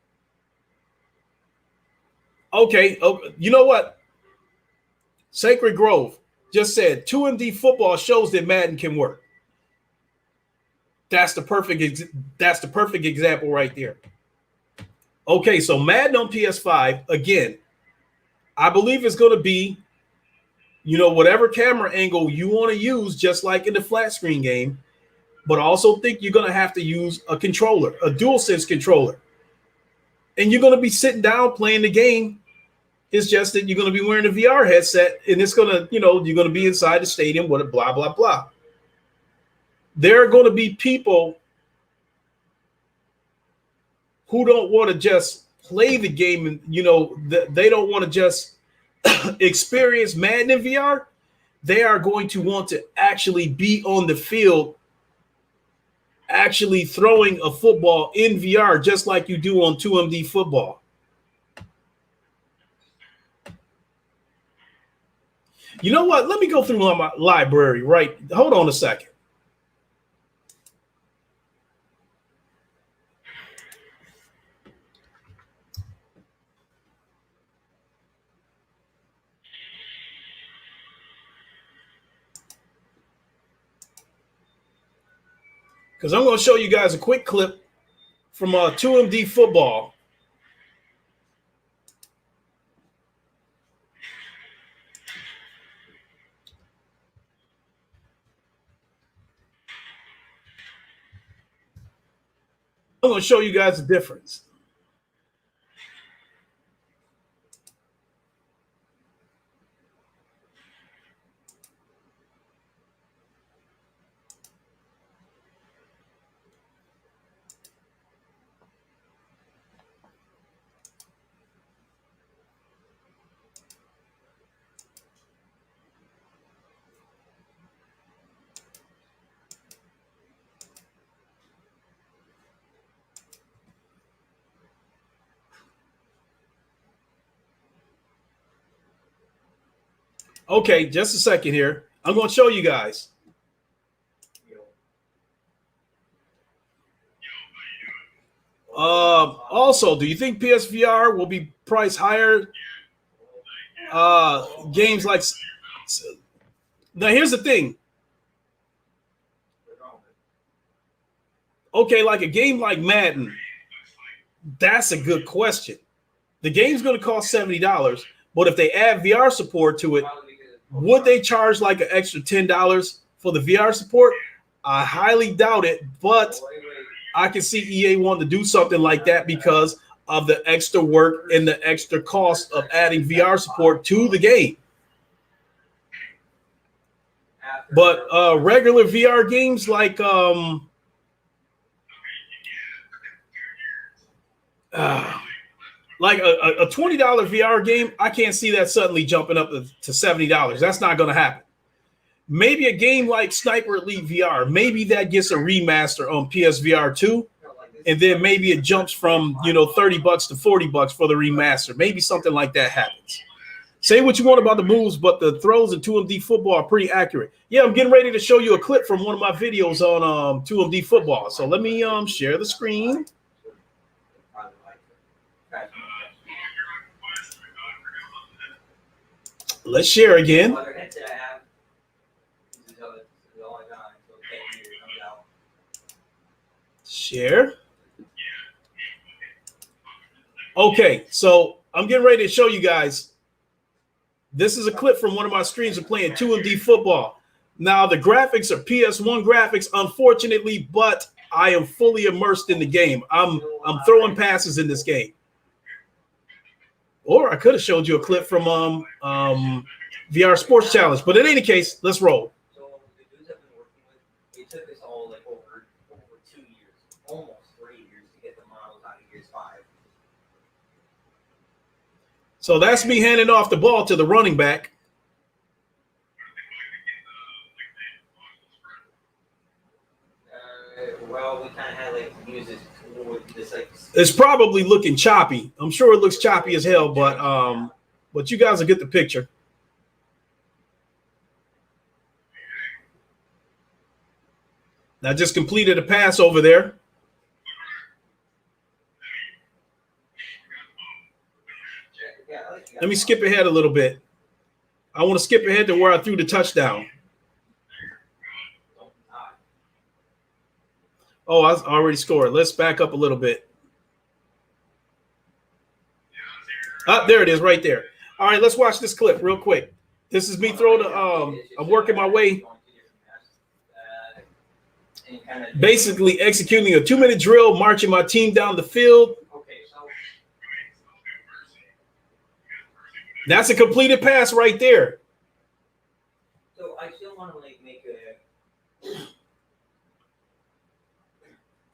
Okay, you know what? Sacred Grove just said 2MD football shows that Madden can work. That's the perfect example right there. Okay, so Madden on PS5 again. I believe it's going to be, whatever camera angle you want to use, just like in the flat screen game. But I also think you're going to have to use a controller, a DualSense controller, and you're going to be sitting down playing the game. It's just that you're going to be wearing a VR headset, and it's going to, you're going to be inside the stadium with a blah, blah, blah. There are going to be people who don't want to just play the game and, they don't want to just experience Madden in VR. They are going to want to actually be on the field, actually throwing a football in VR, just like you do on 2MD football. You know what? Let me go through my library, right? Hold on a second. Because I'm going to show you guys a quick clip from 2MD football. I'm going to show you guys the difference. Okay, just a second here. I'm going to show you guys. Also, do you think PSVR will be priced higher? Games like... Now, here's the thing. Okay, like a game like Madden, that's a good question. The game's going to cost $70, but if they add VR support to it, would they charge like an extra $10 for the VR support? I highly doubt it, but I can see EA wanting to do something like that because of the extra work and the extra cost of adding VR support to the game. But regular VR games like a $20 VR game, I can't see that suddenly jumping up to $70. That's not going to happen. Maybe a game like Sniper Elite VR, maybe that gets a remaster on PSVR 2, and then maybe it jumps from $30 to $40 for the remaster. Maybe something like that happens. Say what you want about the moves, but the throws in 2MD football are pretty accurate. Yeah, I'm getting ready to show you a clip from one of my videos on 2MD football. So let me share the screen. Let's share again. Share. Okay, so I'm getting ready to show you guys. This is a clip from one of my streams of playing 2MD football. Now, the graphics are PS1 graphics, unfortunately, but I am fully immersed in the game. I'm throwing passes in this game. Or I could have showed you a clip from VR Sports Challenge. But in any case, let's roll. So the dudes I've been working with, it took us all like over 2 years, almost 3 years to get the models out of Gears 5. So that's me handing off the ball to the running back. Well, we kind of had like use this tool with this like. It's probably looking choppy. I'm sure it looks choppy as hell, but you guys will get the picture. I just completed a pass over there. Let me skip ahead a little bit. I want to skip ahead to where I threw the touchdown. Oh, I already scored. Let's back up a little bit. There it is right there. All right, let's watch this clip real quick. This is me throwing I'm working my way. Basically executing a 2-minute drill, marching my team down the field. That's a completed pass right there. So I still want to make a.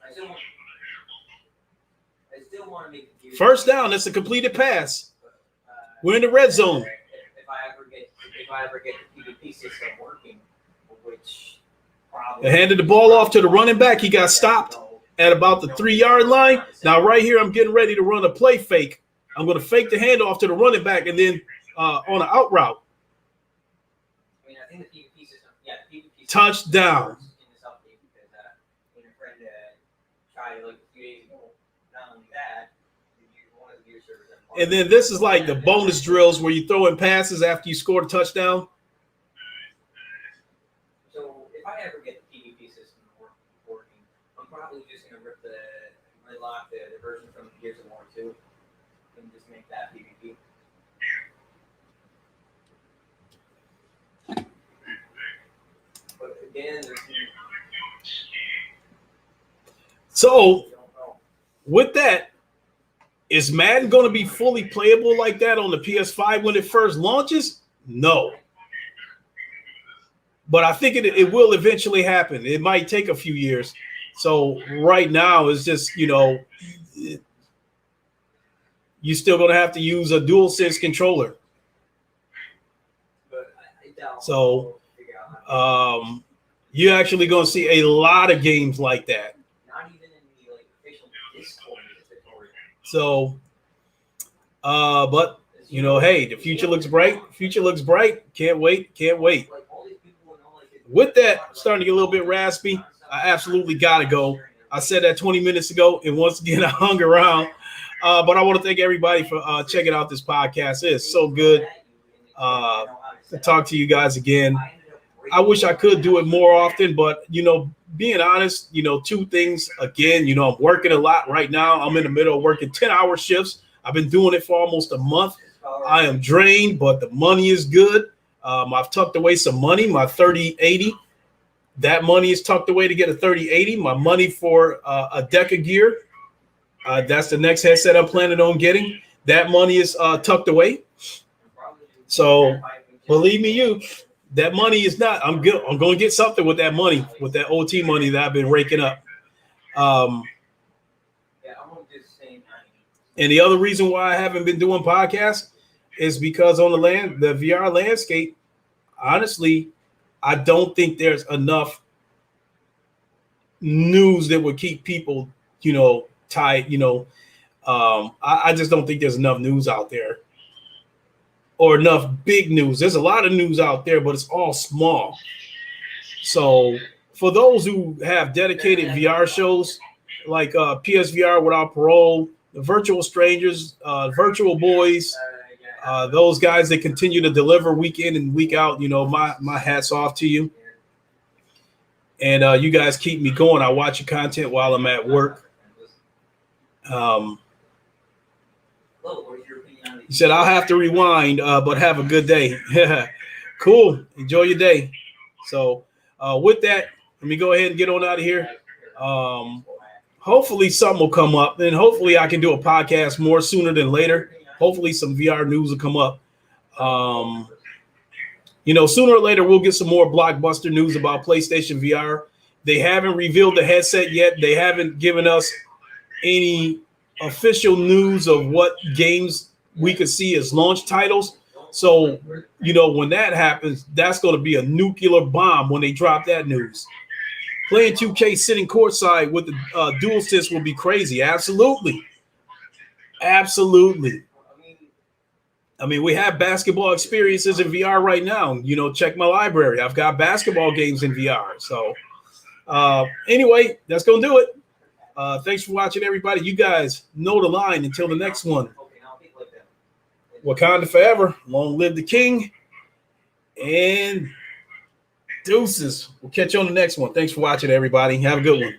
I still want to make a first down. That's a completed pass. We're in the red zone. If I ever get the PvP system working, which probably I handed the ball off to the running back. He got stopped at about the 3-yard line. Now right here, I'm getting ready to run a play fake. I'm going to fake the handoff to the running back and then on an out route. I mean, I think the PvP system, the PvP touchdown. In this update because a friend tried like a few days ago. Not only that, one of the gear servers. And then this is like the bonus drills where you throw in passes after you score a touchdown. So if I ever get the PvP system working, I'm probably just going to relock the version from Gears of War 2. And just make that PvP. But again, so with that, is Madden going to be fully playable like that on the PS5 when it first launches? No. But I think it will eventually happen. It might take a few years. So right now it's just, you're still going to have to use a DualSense controller. So you're actually going to see a lot of games like that. Not even in the official Discord. So, but hey, the future looks bright. Future looks bright. Can't wait. Can't wait. With that, starting to get a little bit raspy. I absolutely got to go. I said that 20 minutes ago, and once again, I hung around. But I want to thank everybody for checking out this podcast. It's so good to talk to you guys again. I wish I could do it more often, but, being honest, two things. Again, I'm working a lot right now. I'm in the middle of working 10-hour shifts. I've been doing it for almost a month. I am drained, but the money is good. I've tucked away some money, my 3080. That money is tucked away to get a 3080. My money for a deck of gear. That's the next headset I'm planning on getting. That money is tucked away. So believe me, that money is not. I'm good. I'm going to get something with that money, with that OT money that I've been raking up. And the other reason why I haven't been doing podcasts is because on the VR landscape, honestly, I don't think there's enough news that would keep people, tight. I just don't think there's enough news out there. Or enough big news. There's a lot of news out there, but it's all small. So for those who have dedicated VR shows like PSVR without parole, the Virtual Strangers, Virtual Boys, those guys that continue to deliver week in and week out, my hat's off to you. And you guys keep me going. I watch your content while I'm at work. He said, I'll have to rewind, but have a good day. Cool. Enjoy your day. So with that, let me go ahead and get on out of here. Hopefully something will come up, and hopefully I can do a podcast more sooner than later. Hopefully some VR news will come up. Sooner or later we'll get some more blockbuster news about PlayStation VR. They haven't revealed the headset yet. They haven't given us any official news of what games we could see as launch titles. So, when that happens, that's going to be a nuclear bomb when they drop that news. Playing 2K sitting courtside with the DualSense will be crazy. Absolutely. Absolutely. I mean, we have basketball experiences in VR right now. Check my library. I've got basketball games in VR. So Anyway, that's gonna do it. Thanks for watching, everybody. You guys know the line. Until the next one. Wakanda forever. Long live the king. And deuces. We'll catch you on the next one. Thanks for watching, everybody. Have a good one.